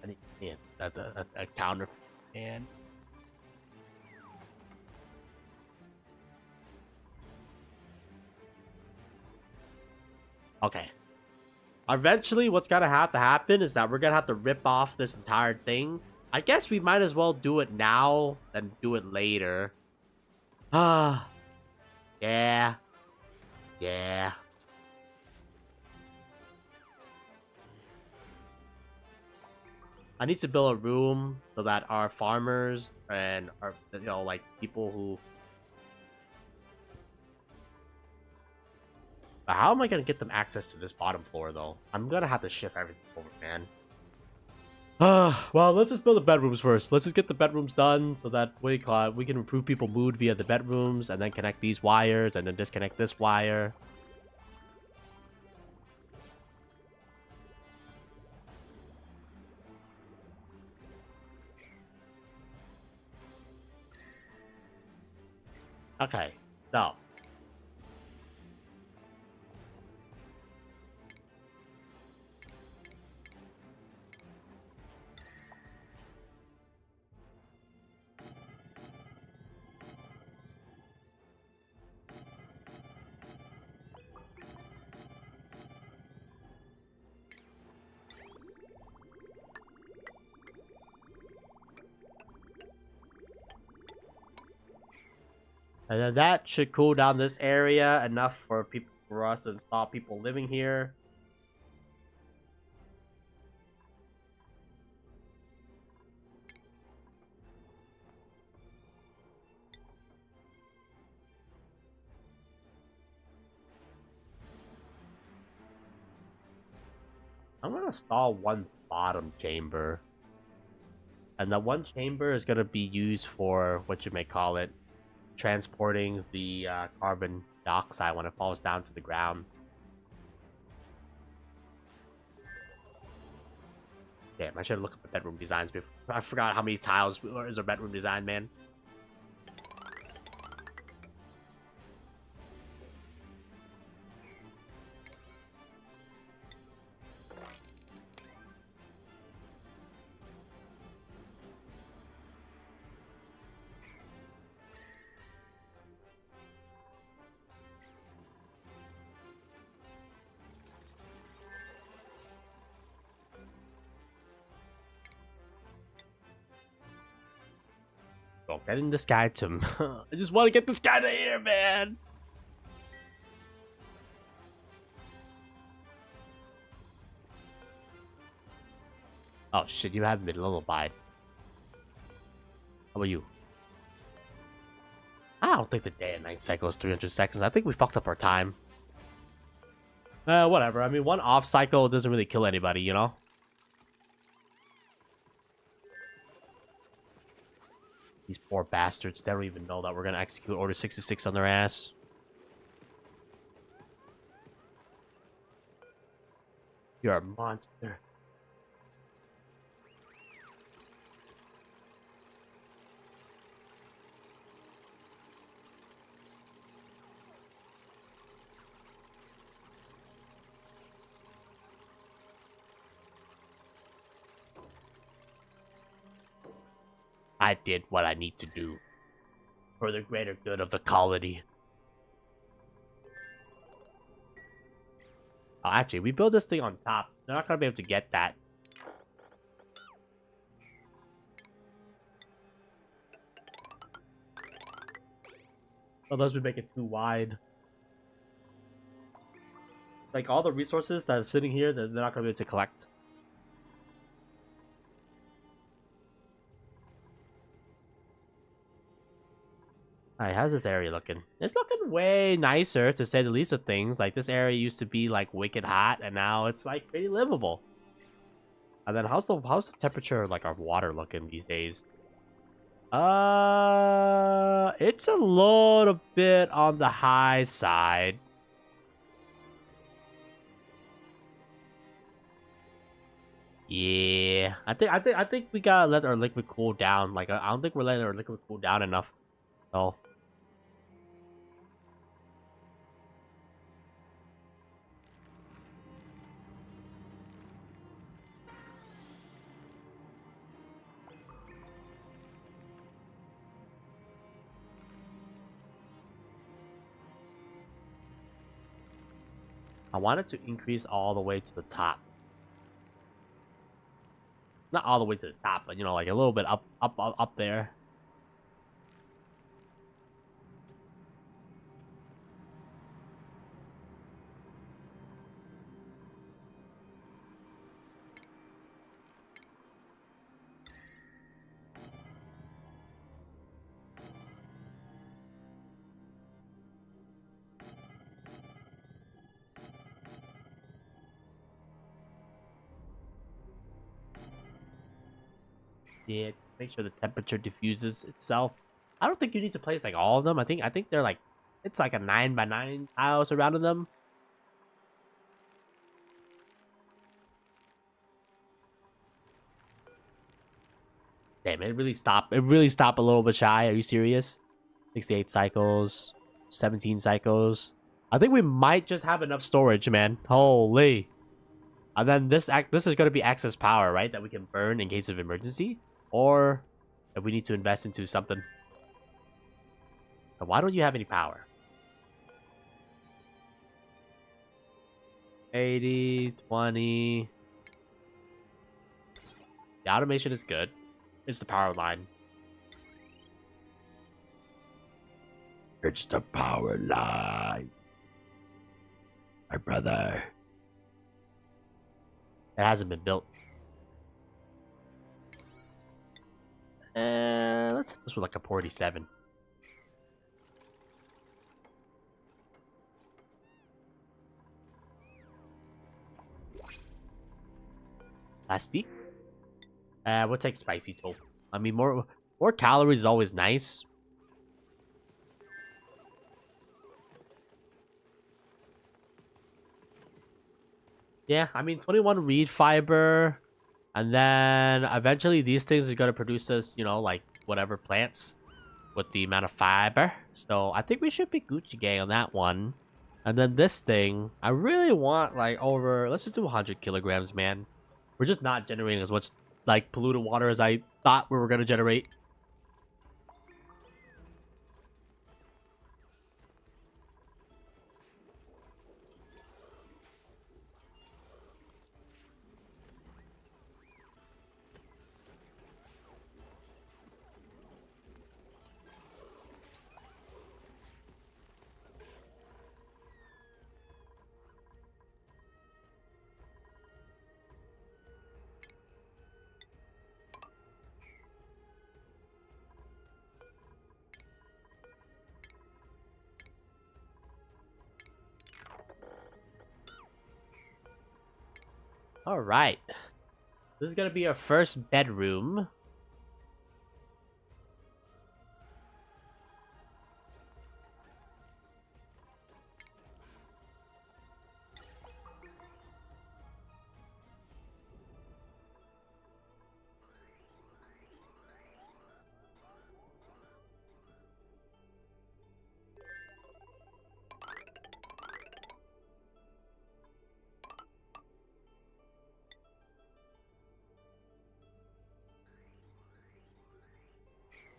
I need a counter and okay. Eventually, what's gonna have to happen is that we're gonna have to rip off this entire thing. I guess we might as well do it now than do it later. Ah, yeah, yeah. I need to build a room so that our farmers and our, like people who... But how am I gonna get them access to this bottom floor though? I'm gonna have to shift everything over, man. Well, let's just build the bedrooms first. Let's just get the bedrooms done so that we can improve people's mood via the bedrooms and then connect these wires and then disconnect this wire. Okay, so and then that should cool down this area enough for us to stop people living here. I'm gonna install one bottom chamber. And that one chamber is gonna be used for what you may call it, transporting the carbon dioxide when it falls down to the ground. Damn, I should look at the bedroom designs before. I forgot how many tiles is our bedroom design, man. Well, getting this guy to... I just want to get this guy to here, man! Oh shit, you haven't been lullabied. How about you? I don't think the day and night cycle is 300 seconds. I think we fucked up our time. Whatever. I mean, one off cycle doesn't really kill anybody, you know? These poor bastards, they don't even know that we're gonna execute Order 66 on their ass. You're a monster. I did what I need to do for the greater good of the colony. Oh, actually, we build this thing on top. They're not gonna be able to get that. Unless we make it too wide. Like, all the resources that are sitting here, they're not gonna be able to collect. Alright, how's this area looking? It's looking way nicer, to say the least of things. Like, this area used to be, like, wicked hot, and now it's, like, pretty livable. And then how's the temperature, like, our water looking these days? It's a little bit on the high side. Yeah, I think we gotta let our liquid cool down. Like, I don't think we're letting our liquid cool down enough. So, I wanted to increase all the way to the top. Not all the way to the top, but, you know, like a little bit up there. Yeah, make sure the temperature diffuses itself. I don't think you need to place like all of them. I think they're like, it's like a 9x9 tile surrounding them. Damn, it really stopped. It really stopped a little bit shy. Are you serious? 68 cycles, 17 cycles. I think we might just have enough storage, man. Holy. And then this is going to be excess power, right? That we can burn in case of emergency. Or if we need to invest into something. But why don't you have any power? 80, 20. The automation is good. It's the power line. It's the power line. My brother. It hasn't been built. Let's hit this with like a 47. Plastic. We'll take spicy tofu. I mean, more calories is always nice. Yeah, I mean, 21 reed fiber. And then eventually these things are going to produce us, you know, like whatever plants with the amount of fiber. So I think we should be Gucci gang on that one. And then this thing, I really want like over, let's just do 100 kilograms, man. We're just not generating as much like polluted water as I thought we were going to generate. All right. This is gonna be our first bedroom.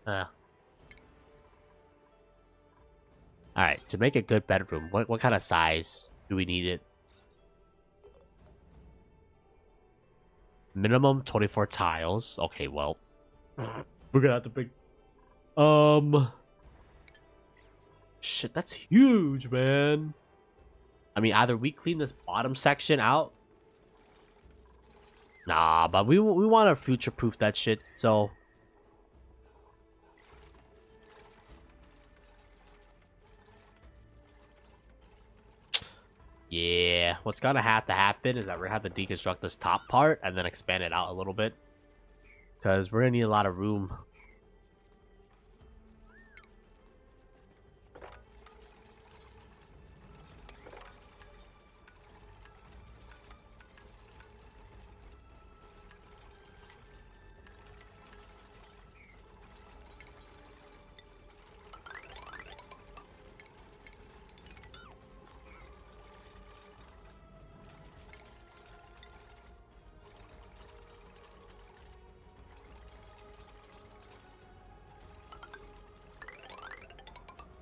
Uh, all right. To make a good bedroom, what kind of size do we need it? Minimum 24 tiles. Okay, well, we're gonna have to pick. Shit, that's huge, man. I mean, either we clean this bottom section out. Nah, but we want to future proof that shit. So yeah, what's gonna have to happen is that we're gonna have to deconstruct this top part and then expand it out a little bit because we're gonna need a lot of room.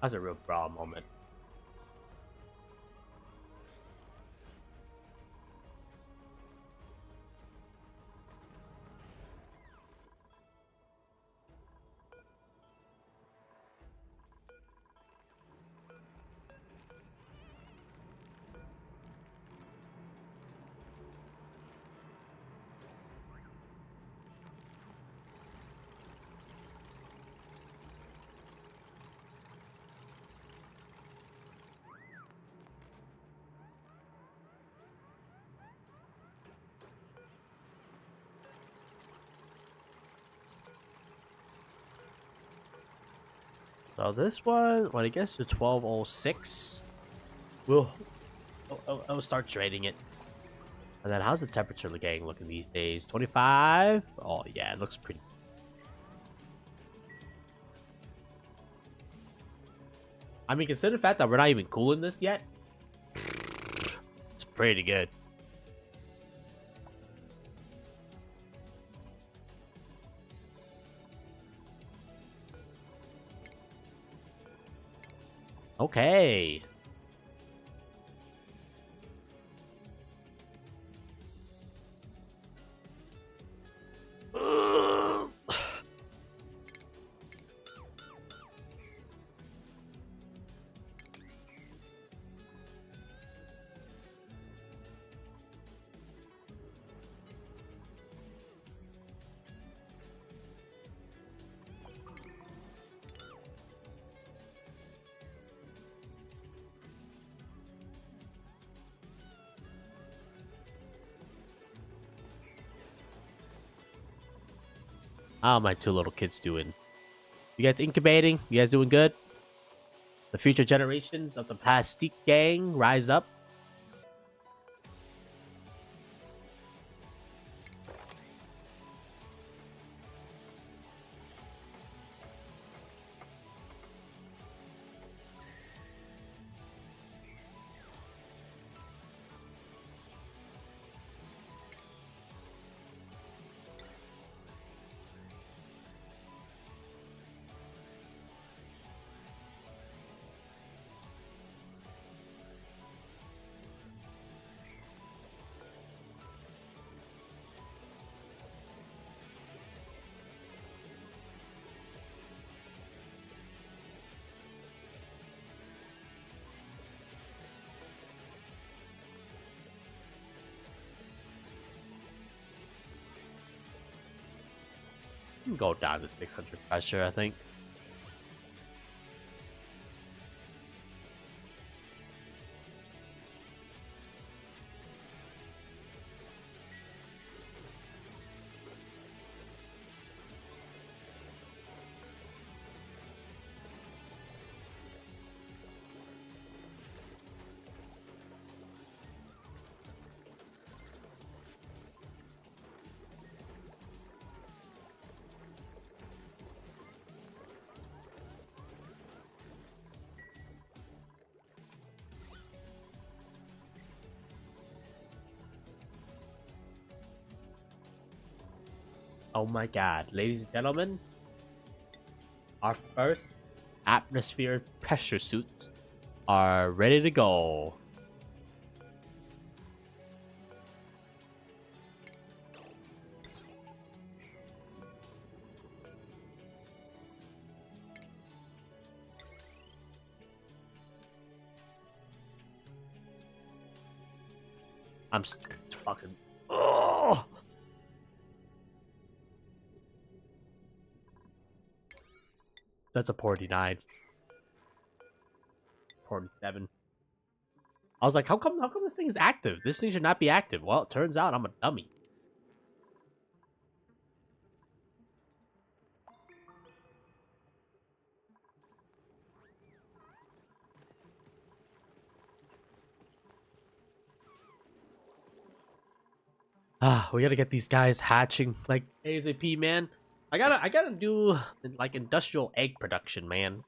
That's a real bra moment. So this one, when it gets to 1206, we'll start trading it. And then how's the temperature getting looking these days? 25? Oh yeah, it looks pretty. I mean, consider the fact that we're not even cooling this yet. It's pretty good. Okay. How are my two little kids doing? You guys incubating? You guys doing good? The future generations of the Pastique gang rise up. You can go down to 600 pressure, I think. Oh my god, ladies and gentlemen, our first atmospheric pressure suits are ready to go. I'm fucking. Oh! That's a 49. 47. I was like, how come this thing is active? This thing should not be active. Well, it turns out I'm a dummy. We gotta get these guys hatching like ASAP, man. I gotta do like industrial egg production, man.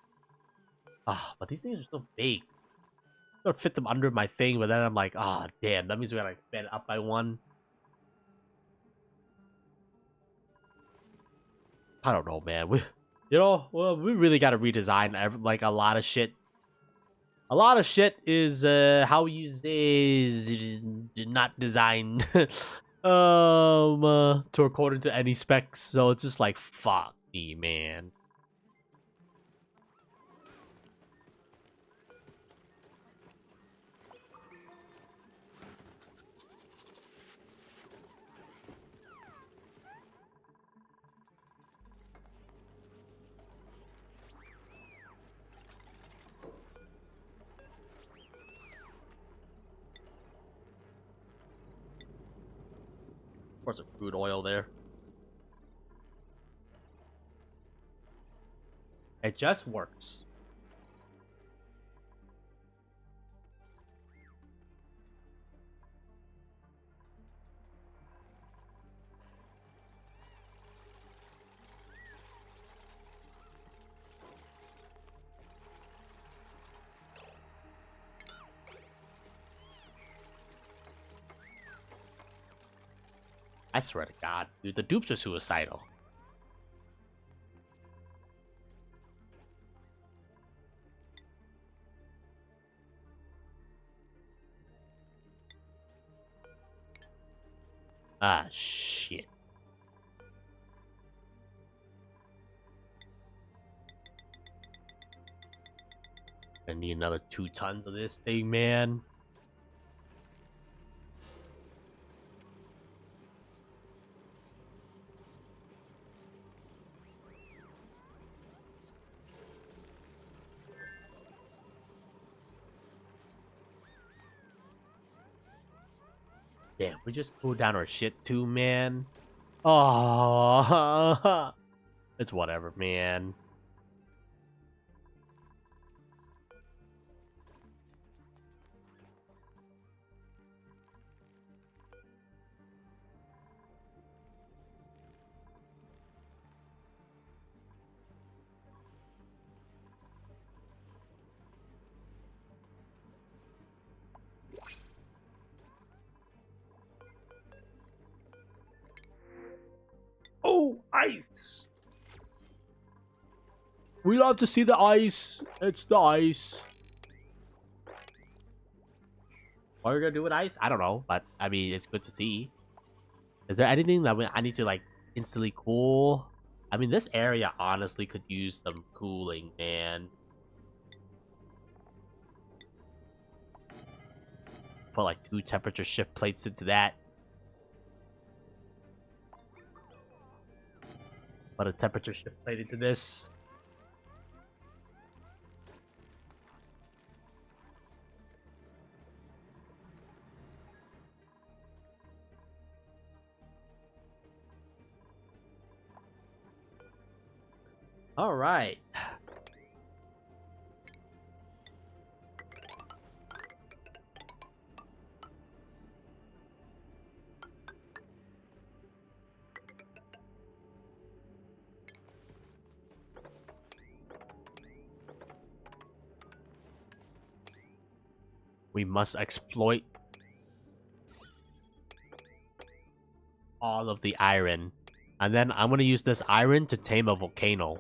But these things are so big. I gotta fit them under my thing, but then I'm like, damn, that means we gotta expand it up by one. I don't know, man. We really gotta redesign like a lot of shit. A lot of shit is how you say not designed to according to any specs. So it's just like fuck me, man. Pour some crude oil there. It just works. I swear to God, dude, the dupes are suicidal. Shit. I need another 2 tons of this thing, man. Damn, we just pulled down our shit too, man. Oh, it's whatever, man. Oh, ice! We love to see the ice. It's the ice. What are we gonna do with ice? I don't know, but I mean, it's good to see. Is there anything that I need to like instantly cool? I mean, this area honestly could use some cooling, man. Put like 2 temperature shift plates into that. Put a temperature shift plate into this. All right. We must exploit all of the iron And then I'm gonna use this iron to tame a volcano.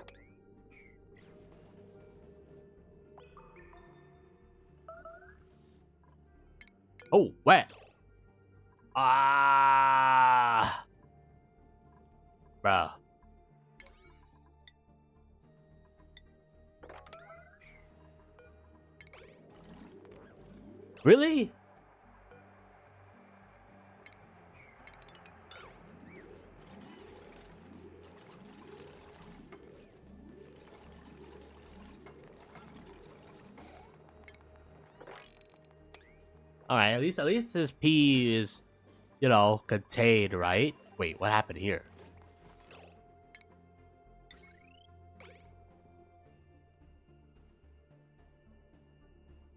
Oh, wet. Ah, bro. Really? All right, at least his pee is, you know, contained, right? Wait, what happened here?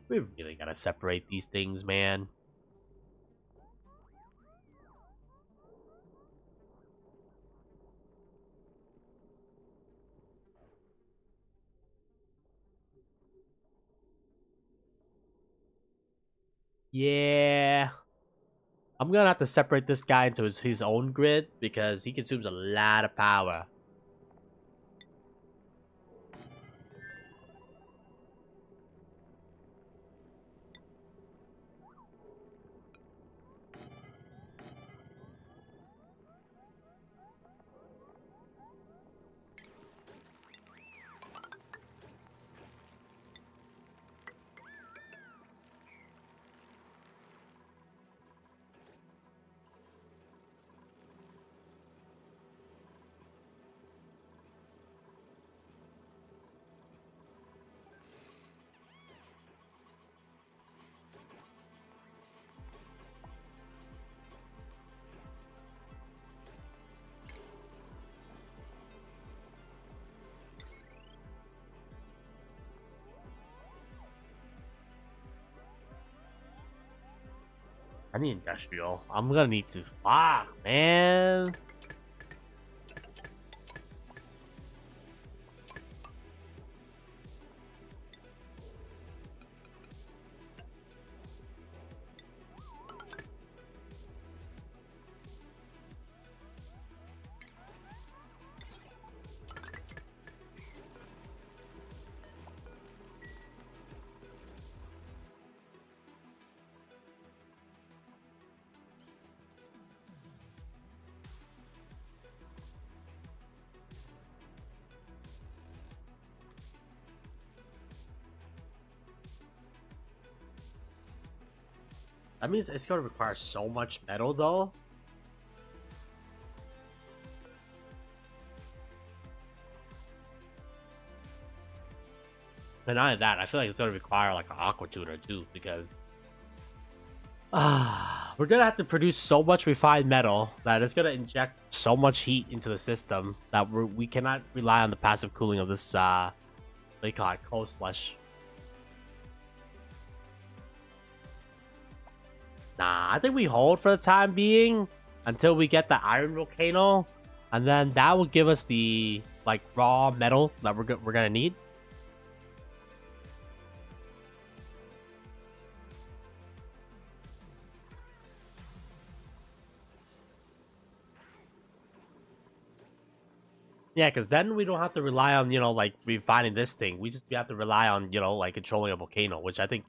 We really gotta separate these things, man. Yeah. I'm gonna have to separate this guy into his own grid because he consumes a lot of power. I need industrial. I'm gonna need to. Fuck, man. That means it's gonna require so much metal, though. And not only that, I feel like it's gonna require like an aqua tuner too, because we're gonna have to produce so much refined metal that it's gonna inject so much heat into the system that we cannot rely on the passive cooling of this what do you call it, cold slush. Nah, I think we hold for the time being until we get the iron volcano, and then that will give us the like raw metal that we're gonna need. Yeah, because then we don't have to rely on, you know, like refining this thing. We have to rely on, you know, like controlling a volcano, which I think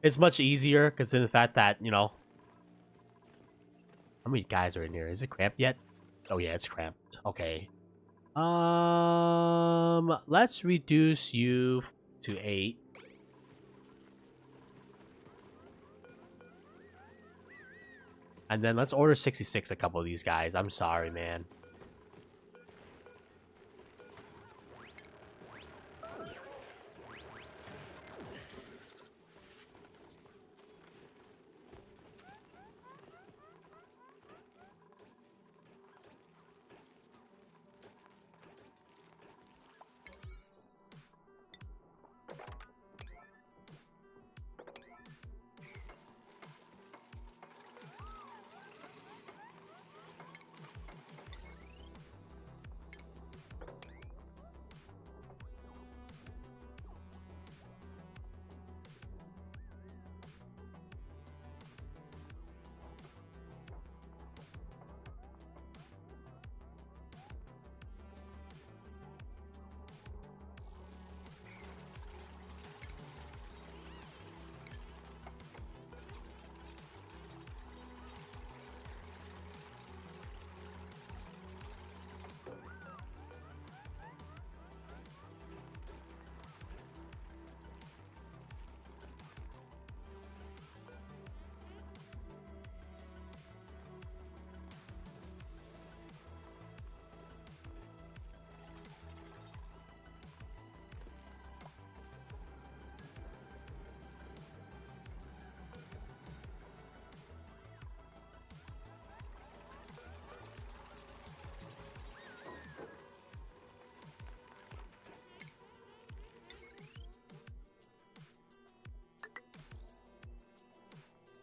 is much easier considering the fact that, you know, how many guys are in here? Is it cramped yet? Oh yeah, it's cramped. Okay. Let's reduce you to 8. And then let's order 66 a couple of these guys. I'm sorry, man.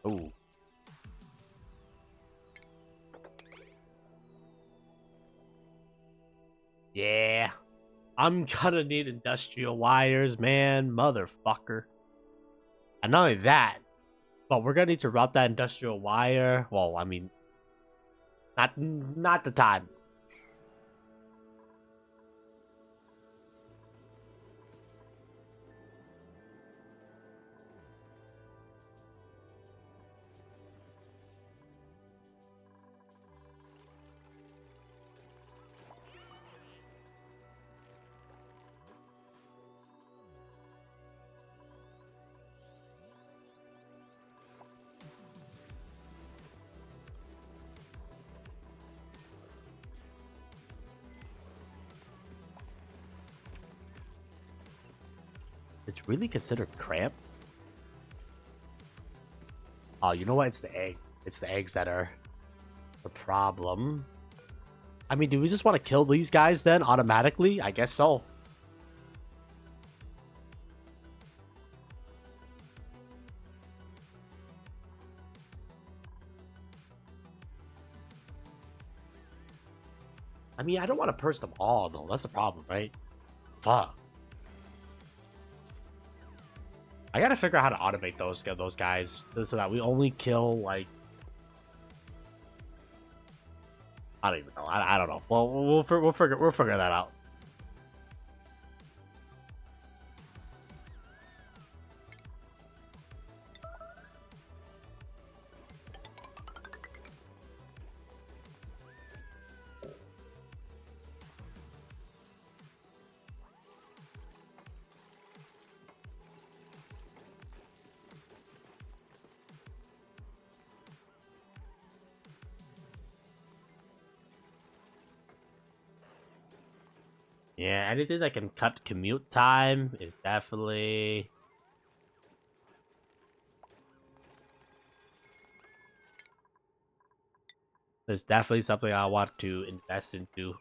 Ooh. Yeah. I'm gonna need industrial wires, man. Motherfucker. And not only that, but we're gonna need to route that industrial wire. Well, I mean, not the time. It's really considered cramp. Oh, you know what? It's the egg. It's the eggs that are the problem. I mean, do we just want to kill these guys then automatically? I guess so. I mean, I don't want to purge them all, though. That's the problem, right? Fuck. I gotta figure out how to automate those guys so that we only kill like I don't even know. I don't know. Well, we'll figure that out. Yeah, anything that can cut commute time is definitely something I want to invest into.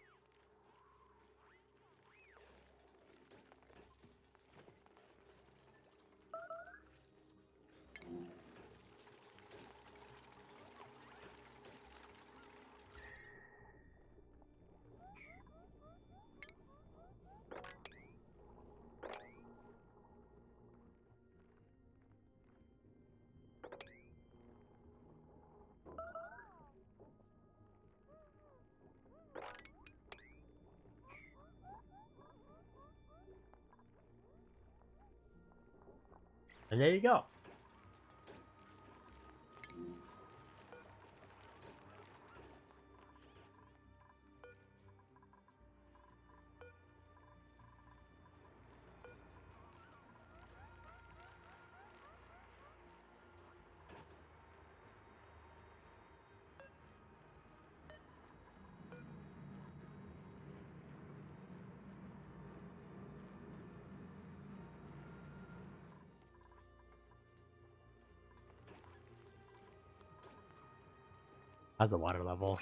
And there you go. How's the water level?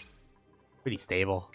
Pretty stable.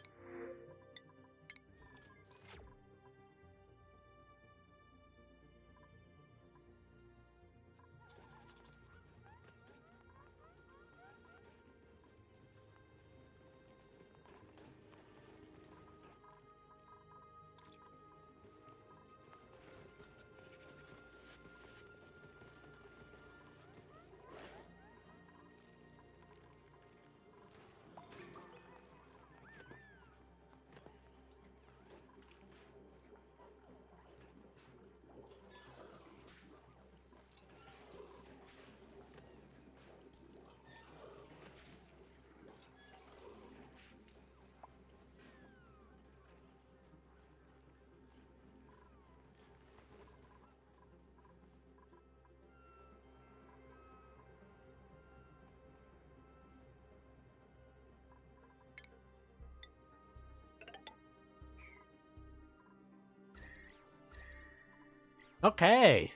Okay.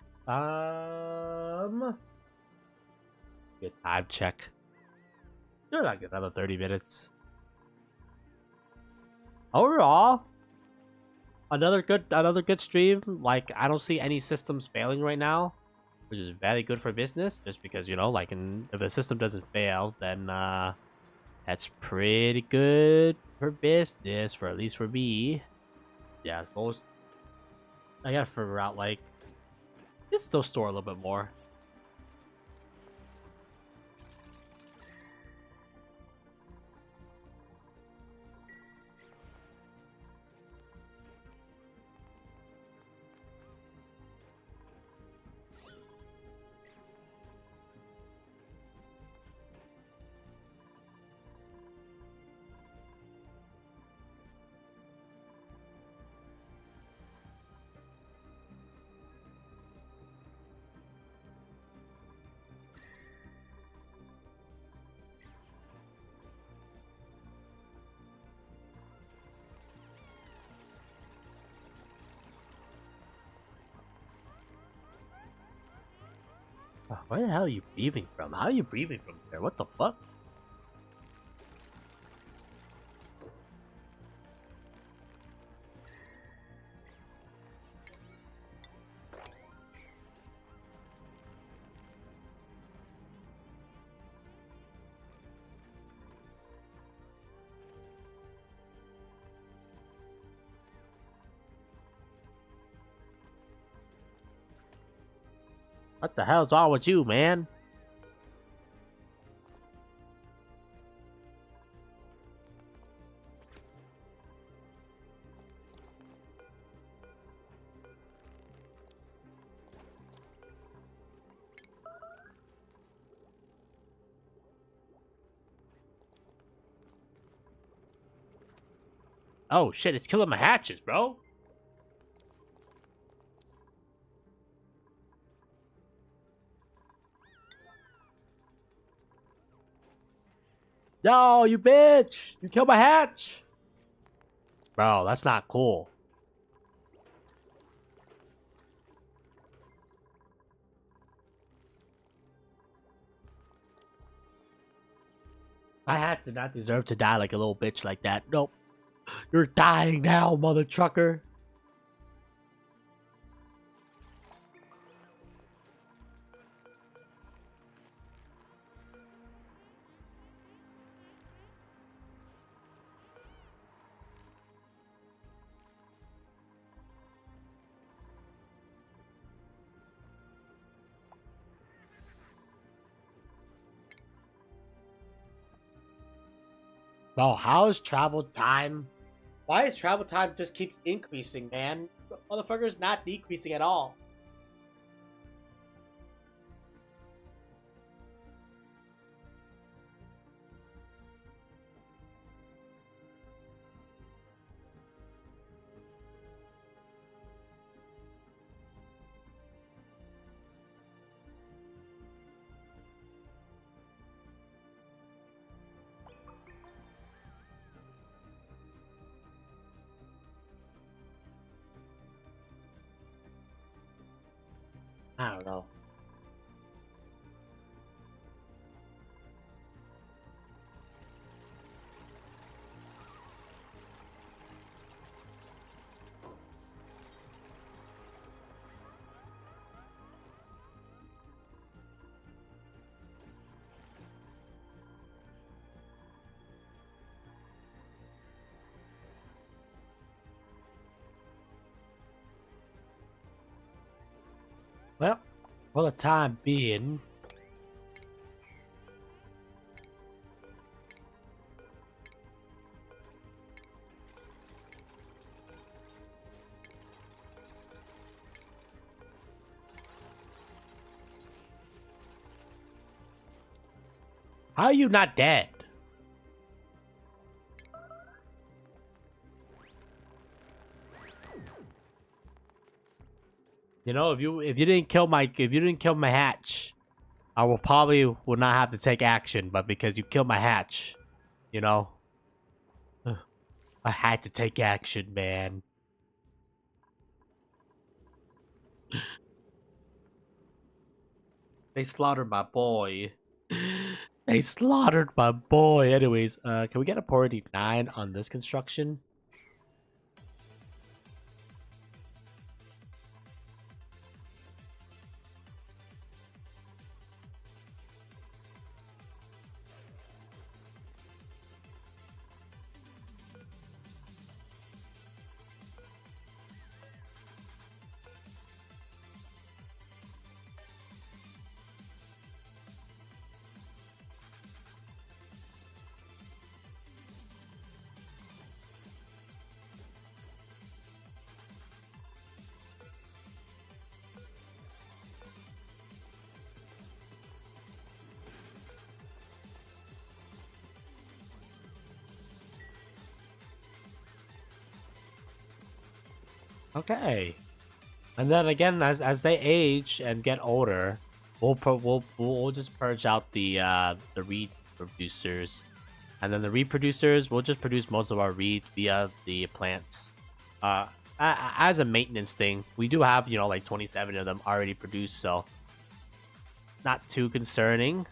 Good time check. You're like another 30 minutes. Overall, another good stream. Like I don't see any systems failing right now. which is very good for business. Just because like, if the system doesn't fail, then that's pretty good for business, for at least for me. Yeah, as long as I gotta figure out like, let's still store a little bit more. Where the hell are you breathing from? How are you breathing from there? What the fuck? What the hell's wrong with you, man? Oh shit, it's killing my hatches, bro. No, you bitch! You killed my hatch! Bro, that's not cool. My hat did not deserve to die like a little bitch like that. Nope. You're dying now, mother trucker. Bro, how is travel time? Why is travel time just keeps increasing, man? Motherfucker's not decreasing at all. I don't know. Well, for the time being, how are you not dead? You know, if you didn't kill my hatch, I will not have to take action. But because you killed my hatch, you know, I had to take action, man. They slaughtered my boy. They slaughtered my boy. Anyways, can we get a priority 9 on this construction? Okay. And then again, as they age and get older, we'll just purge out the reproducers, and then the reproducers will just produce most of our reed via the plants. As a maintenance thing, we do have like 27 of them already produced, so not too concerning.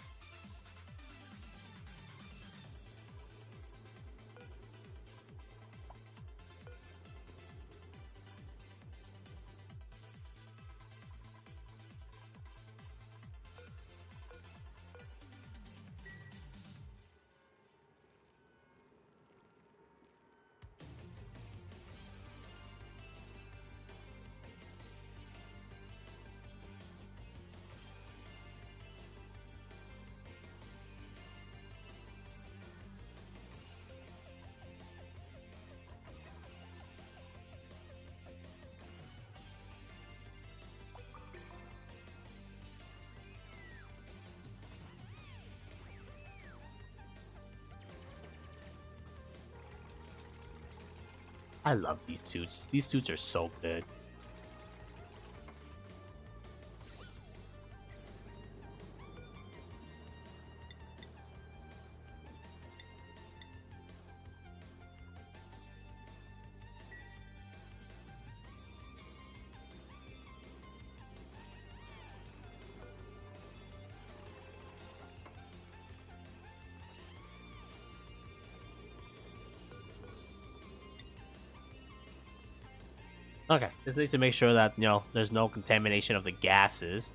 I love these suits. These suits are so good. Okay, just need to make sure that there's no contamination of the gases.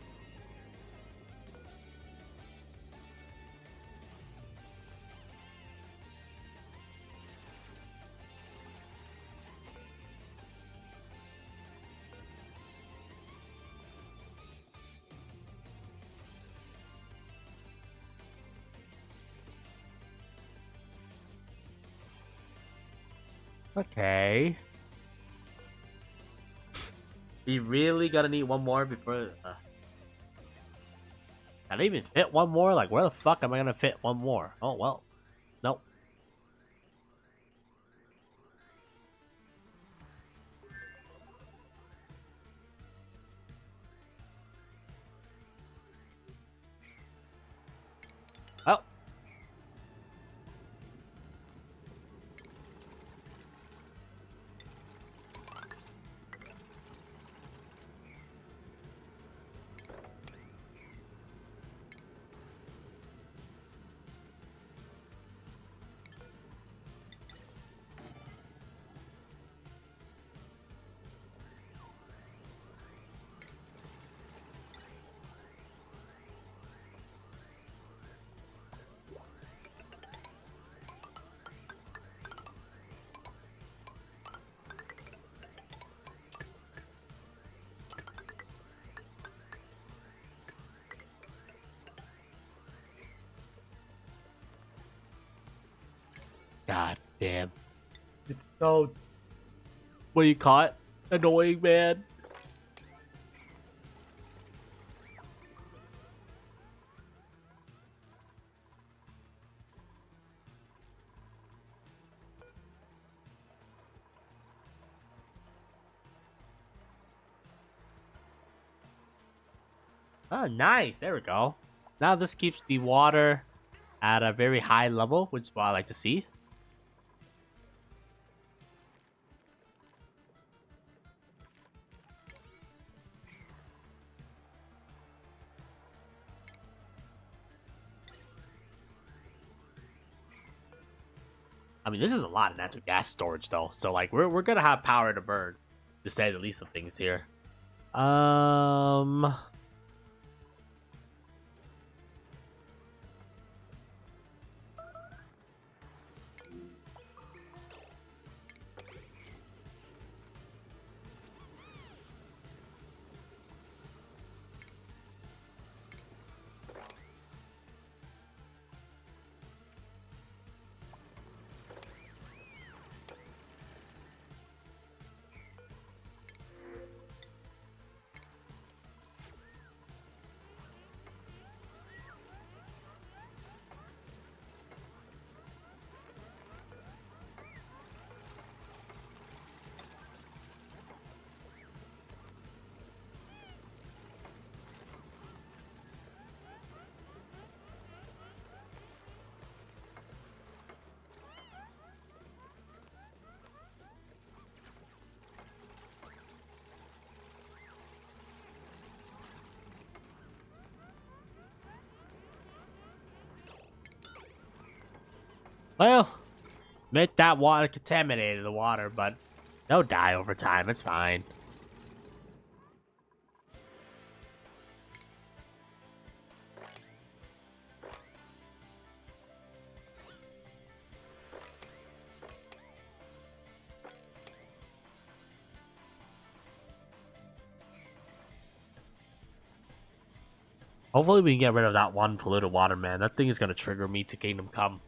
Okay. We really gotta need one more before. Can I even fit one more? Like, where the fuck am I gonna fit one more? Oh well. Nope. Oh. God damn. It's so. What do you call it? Annoying, man. Oh, nice. There we go. Now this keeps the water at a very high level, which is what I like to see. I mean, this is a lot of natural gas storage, though. So, like, we're gonna have power to burn, to say the least of things here. Um. Well, make that water contaminated the water, but they'll die over time. It's fine. Hopefully we can get rid of that one polluted water, man. That thing is gonna trigger me to Kingdom Come.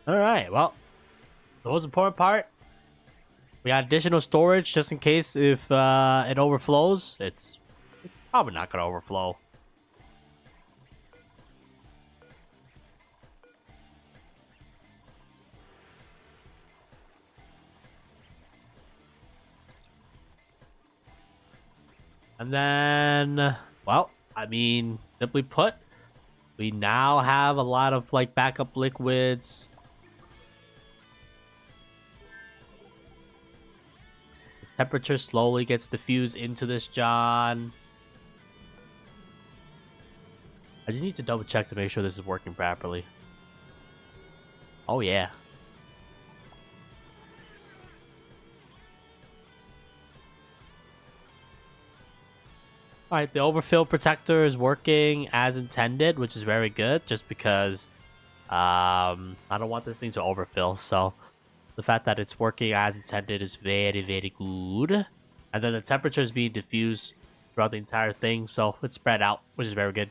Alright, well, the most important part, we got additional storage just in case if it overflows. It's probably not gonna overflow. And then, well, I mean, simply put, we now have a lot of like backup liquids. The temperature slowly gets diffused into this John. I just need to double check to make sure this is working properly. Oh yeah. Alright, the overfill protector is working as intended, which is very good, just because I don't want this thing to overfill, so the fact that it's working as intended is very, very good. And then the temperature is being diffused throughout the entire thing, so it's spread out, which is very good.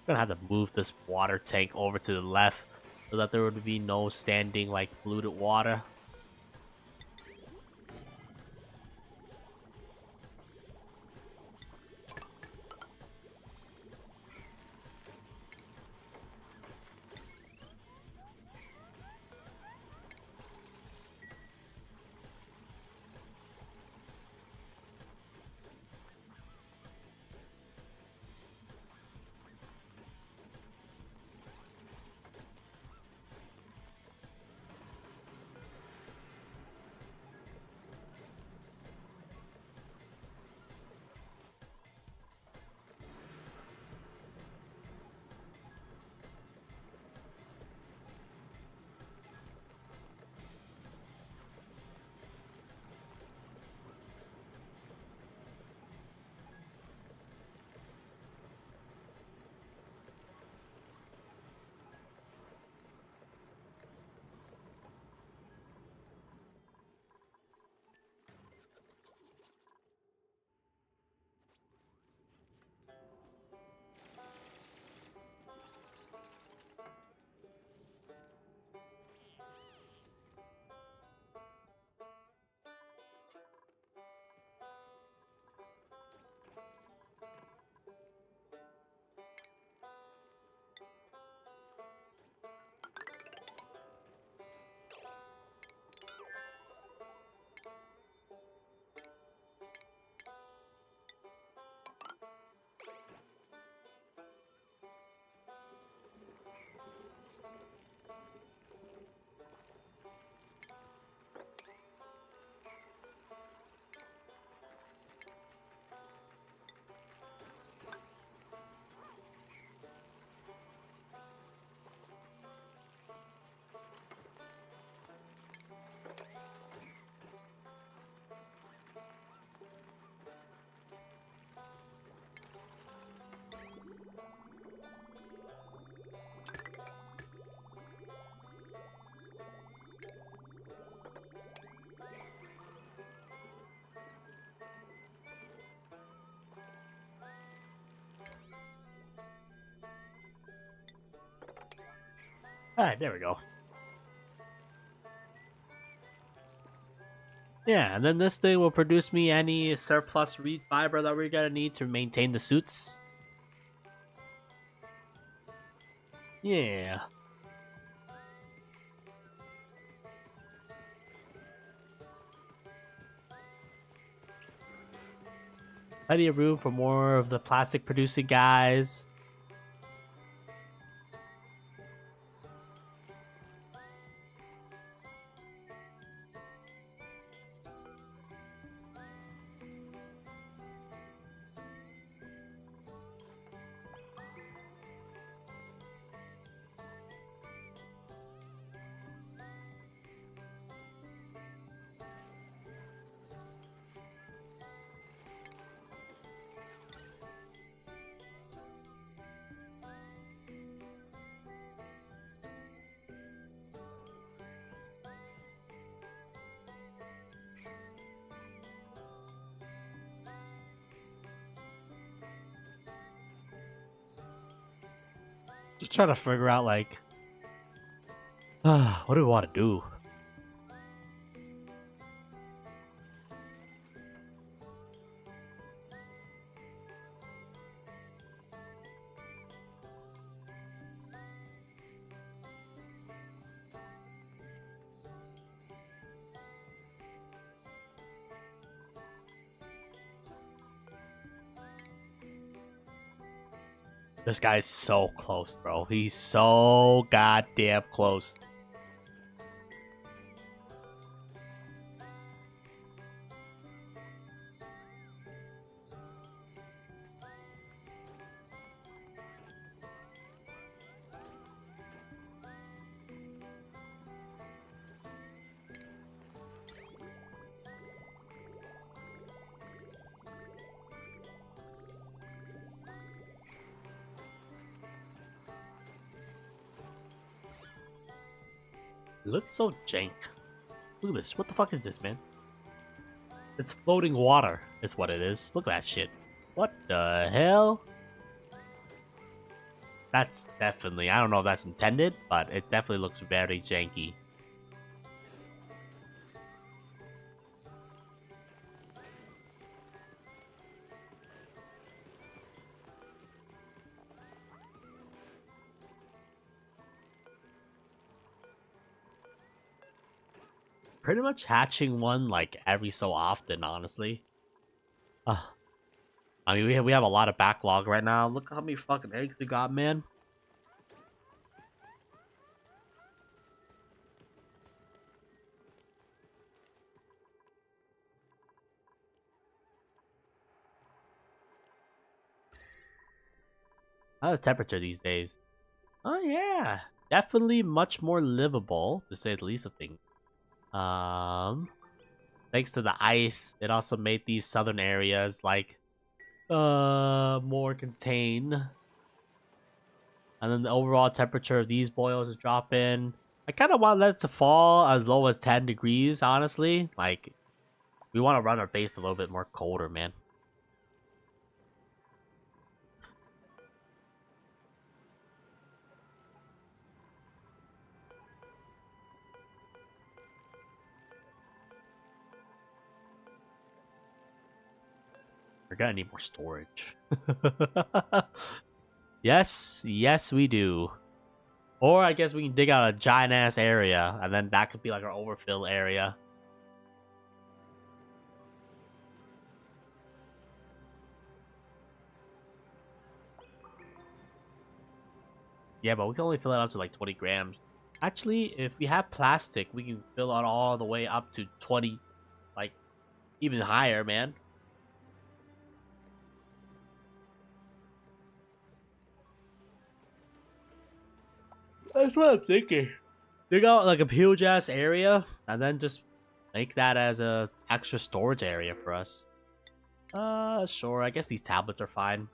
Gonna have to move this water tank over to the left so that there would be no standing like polluted water. Alright, there we go. Yeah, and then this thing will produce me any surplus reed fiber that we're gonna need to maintain the suits. Yeah. Plenty of room for more of the plastic producing guys. Just trying to figure out like what do we want to do? This guy's so close, bro. He's so goddamn close. It looks so jank. Look at this. What the fuck is this, man? It's floating water, is what it is. Look at that shit. What the hell? That's definitely, I don't know if that's intended, but it definitely looks very janky. Pretty much hatching one like every so often, honestly. I mean, we have a lot of backlog right now. Look how many fucking eggs we got, man. How's the temperature these days? Oh yeah, definitely much more livable, to say the least. I think. Thanks to the ice, it also made these southern areas like more contained. And then the overall temperature of these boils is dropping. I kind of want that to fall as low as 10 degrees, honestly. Like, we want to run our base a little bit more colder, man. We're gonna need more storage. Yes, yes, we do. Or I guess we can dig out a giant ass area, and then that could be like our overfill area. Yeah, but we can only fill it up to like 20 grams. Actually, if we have plastic, we can fill it all the way up to 20, like even higher, man. That's what I'm thinking. Dig out like a huge ass area, and then just make that as a extra storage area for us. Sure. I guess these tablets are fine.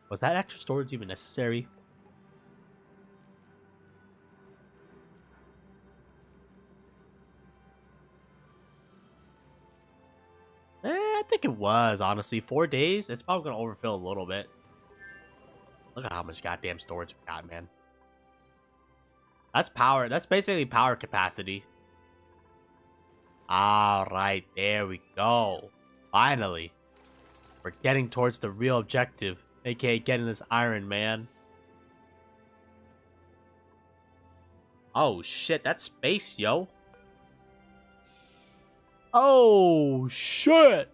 Was that extra storage even necessary? I think it was, honestly. 4 days? It's probably going to overfill a little bit. Look at how much goddamn storage we got, man. That's power. That's basically power capacity. Alright, there we go. Finally. We're getting towards the real objective, aka getting this iron, man. Oh shit, that's space, yo. Oh shit.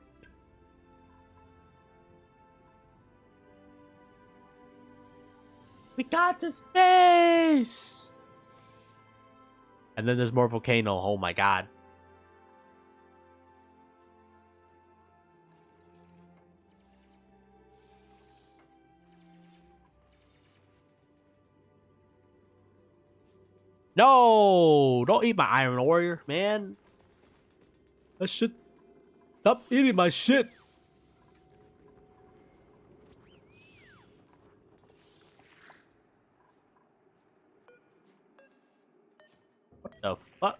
We got to space. And then there's more volcano. Oh my god. No! Don't eat my iron warrior, man. That shit. Stop eating my shit. What the fuck?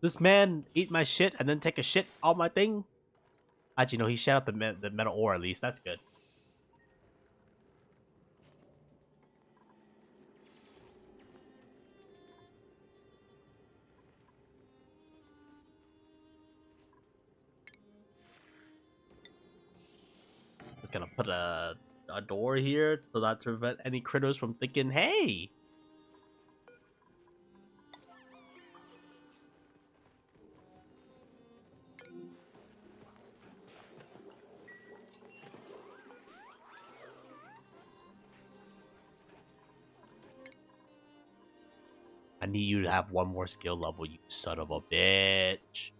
This man eat my shit and then take a shit on my thing? Actually, no, he shut out the metal ore at least. That's good. Just gonna put a door here so that to prevent any critters from thinking, hey. I need you to have one more skill level, you son of a bitch.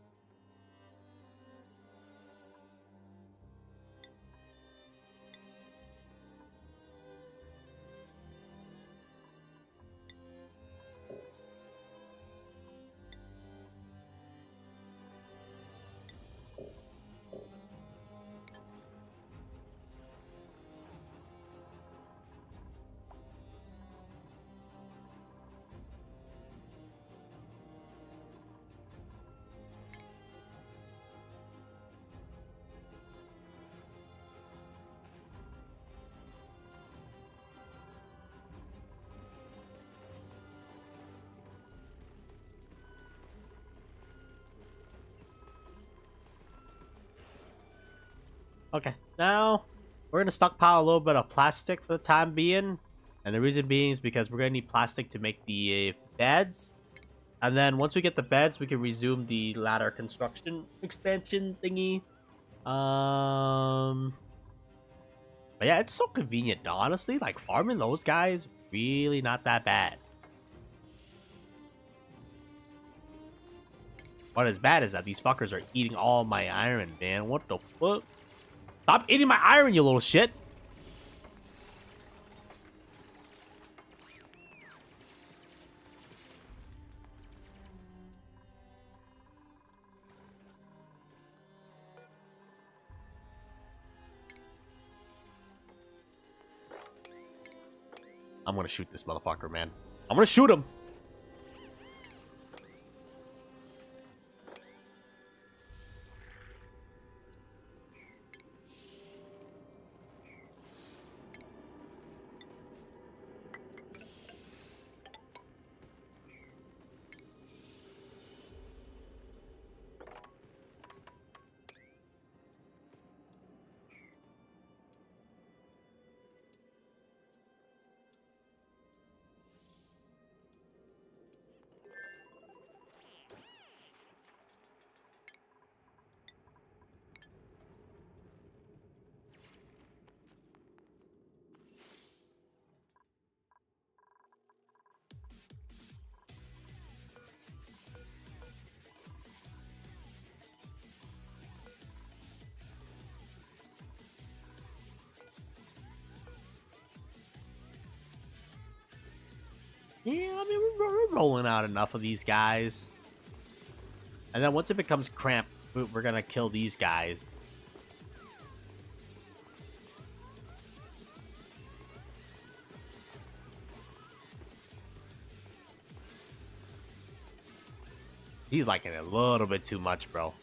Okay, now we're gonna stockpile a little bit of plastic for the time being, and the reason being is because we're gonna need plastic to make the beds, and then once we get the beds, we can resume the ladder construction expansion thingy. But yeah, it's so convenient, honestly. Like farming those guys, really not that bad. What is bad is that these fuckers are eating all my iron, man. What the fuck? Stop eating my iron, you little shit! I'm gonna shoot this motherfucker, man. I'm gonna shoot him! Yeah, I mean, we're rolling out enough of these guys. And then once it becomes cramped, we're gonna kill these guys. He's liking it a little bit too much, bro.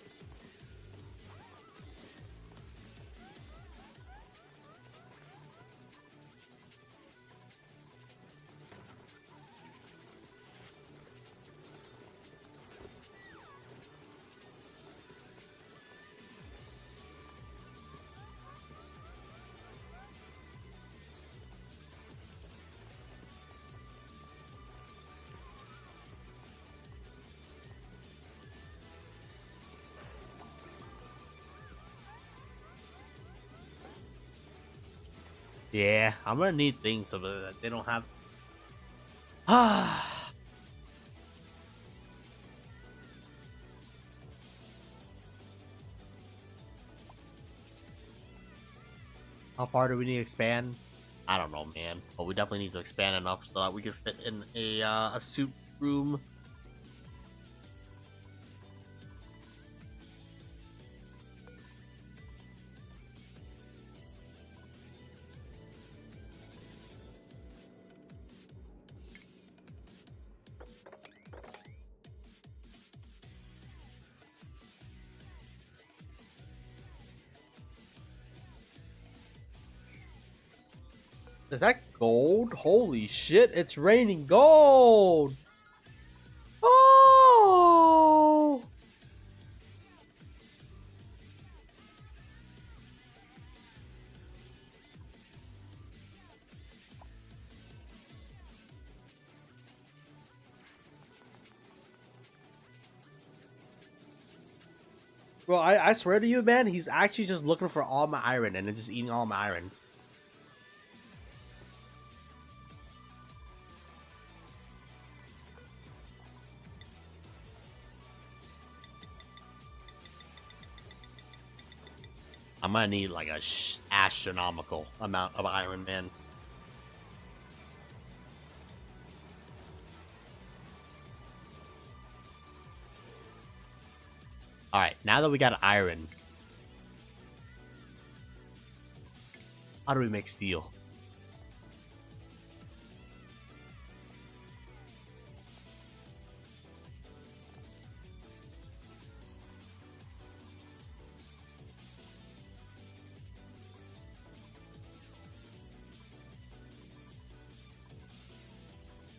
Yeah, I'm gonna need things so that they don't have. Ah. How far do we need to expand? I don't know, man. But we definitely need to expand enough so that we can fit in a suit room. Is that gold? Holy shit, it's raining gold! Oh! Bro, I swear to you, man, he's actually just looking for all my iron and then just eating all my iron. I'm gonna need like a astronomical amount of iron, man. Alright, now that we got iron, how do we make steel?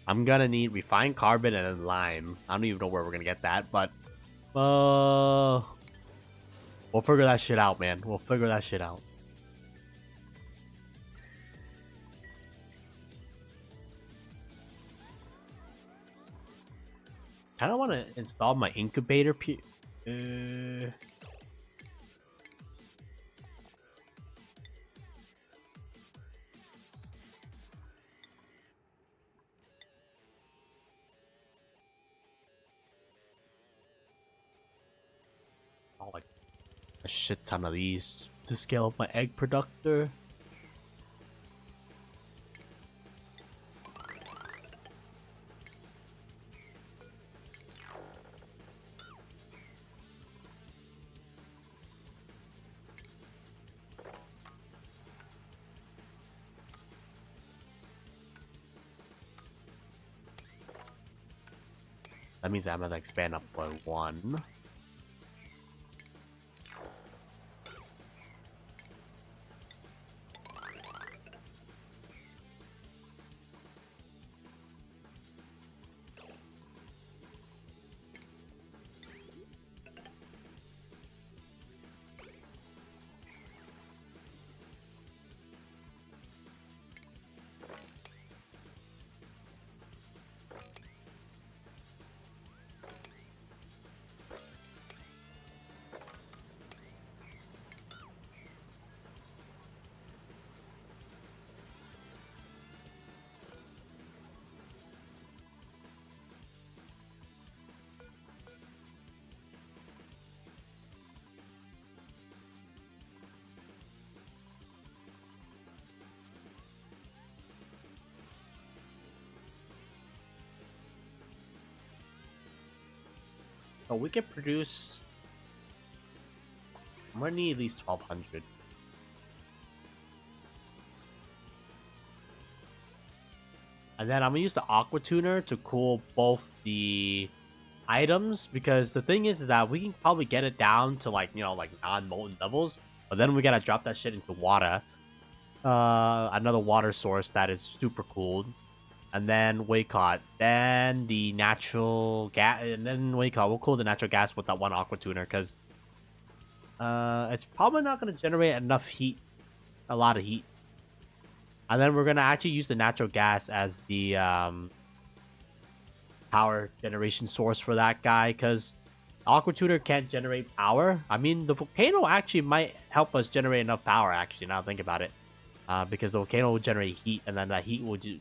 I'm gonna need refined carbon and then lime. I don't even know where we're gonna get that, but we'll figure that shit out, man. We'll figure that shit out. Kind of want to install my incubator. Oh, like a shit ton of these to scale up my egg producer. That means I'm gonna expand up by 1. So we can produce. I'm gonna need at least 1,200. And then I'm gonna use the aqua tuner to cool both the items, because the thing is that we can probably get it down to like, you know, like non-molten levels, but then we gotta drop that shit into water. Another water source that is super cooled. And then Waycott, then the natural gas, and then Waycott. We'll cool the natural gas with that one aqua tuner, because it's probably not going to generate enough heat, a lot of heat. And then we're going to actually use the natural gas as the power generation source for that guy, because aqua tuner can't generate power. I mean, the volcano actually might help us generate enough power, actually, now I think about it. because the volcano will generate heat, and then that heat will do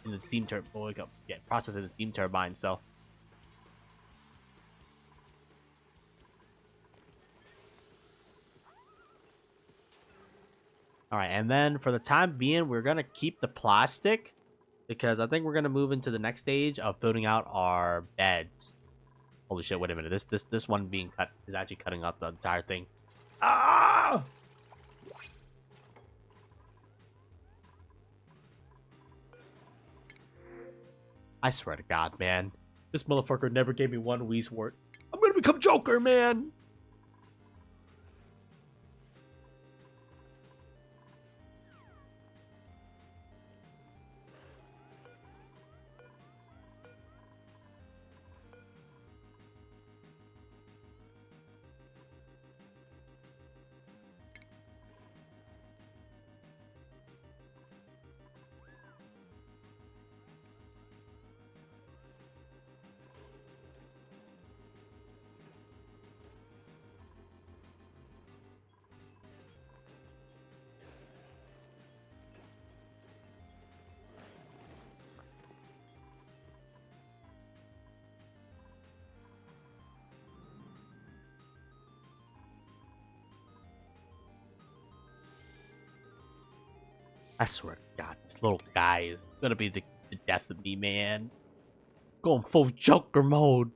in the steam turbine will get processed in the steam turbine. So. All right, and then for the time being, we're gonna keep the plastic because I think we're gonna move into the next stage of building out our beds. Holy shit! Wait a minute. This one being cut is actually cutting out the entire thing. Ah! I swear to God, man, this motherfucker never gave me one Wii's word. I'm gonna become Joker, man. I swear to God, this little guy is gonna be the death of me, man. Going full Joker mode.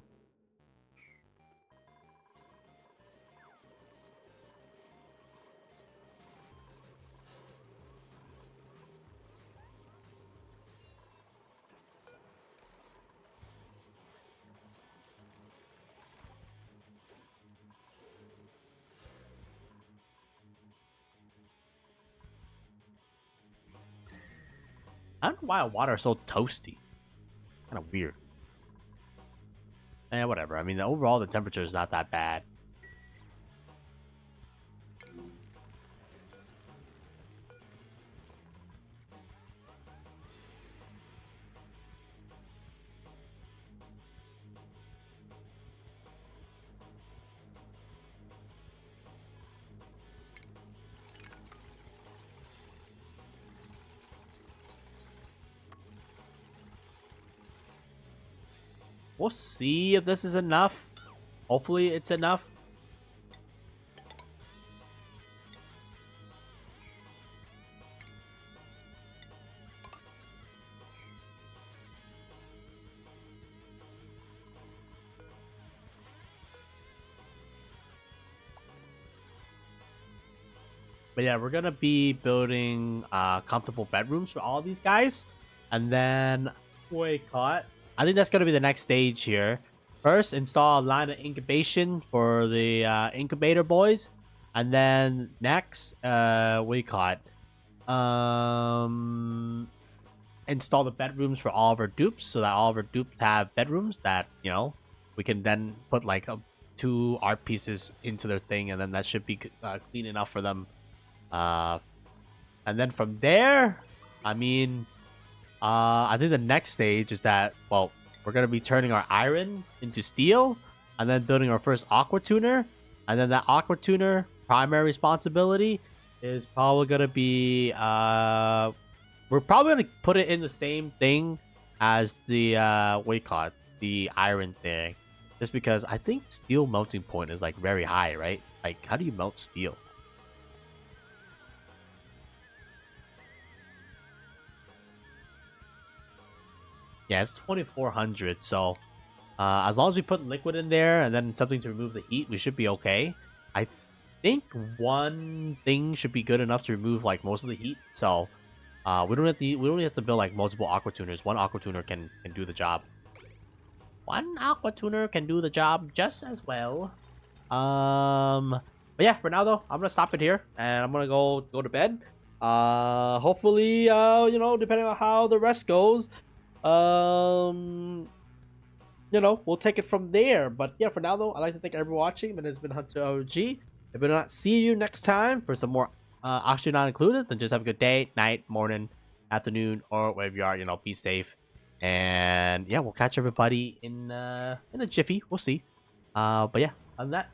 I don't know why water is so toasty. Kind of weird. Eh, whatever. I mean, overall, the temperature is not that bad. We'll see if this is enough. Hopefully, it's enough. But yeah, we're gonna be building comfortable bedrooms for all of these guys, and then wait, caught. I think that's gonna be the next stage here. First, install a line of incubation for the incubator boys, and then next, install the bedrooms for all of our dupes, so that all of our dupes have bedrooms that we can then put like two art pieces into their thing, and then that should be clean enough for them. And then from there, I mean, I think the next stage is that, well, we're going to be turning our iron into steel and then building our first aqua tuner. And then that aqua tuner primary responsibility is probably going to be, we're probably going to put it in the same thing as the, the iron thing. Just because I think steel melting point is like very high, right? Like, how do you melt steel? Yeah, it's 2400. So as long as we put liquid in there and then something to remove the heat, we should be okay. I think one thing should be good enough to remove like most of the heat. So we don't have to build like multiple aqua tuners. One aqua tuner can do the job. One aqua tuner can do the job just as well. But yeah, for now though, I'm gonna stop it here and I'm gonna go to bed. Hopefully, depending on how the rest goes, we'll take it from there. But yeah, for now though, I'd like to thank everyone watching. And it's been Hunter OG. If I do not see you next time for some more Oxygen Not Included, then just have a good day, night, morning, afternoon, or wherever you are. Be safe. And yeah, we'll catch everybody in a jiffy. We'll see. But yeah, other than that,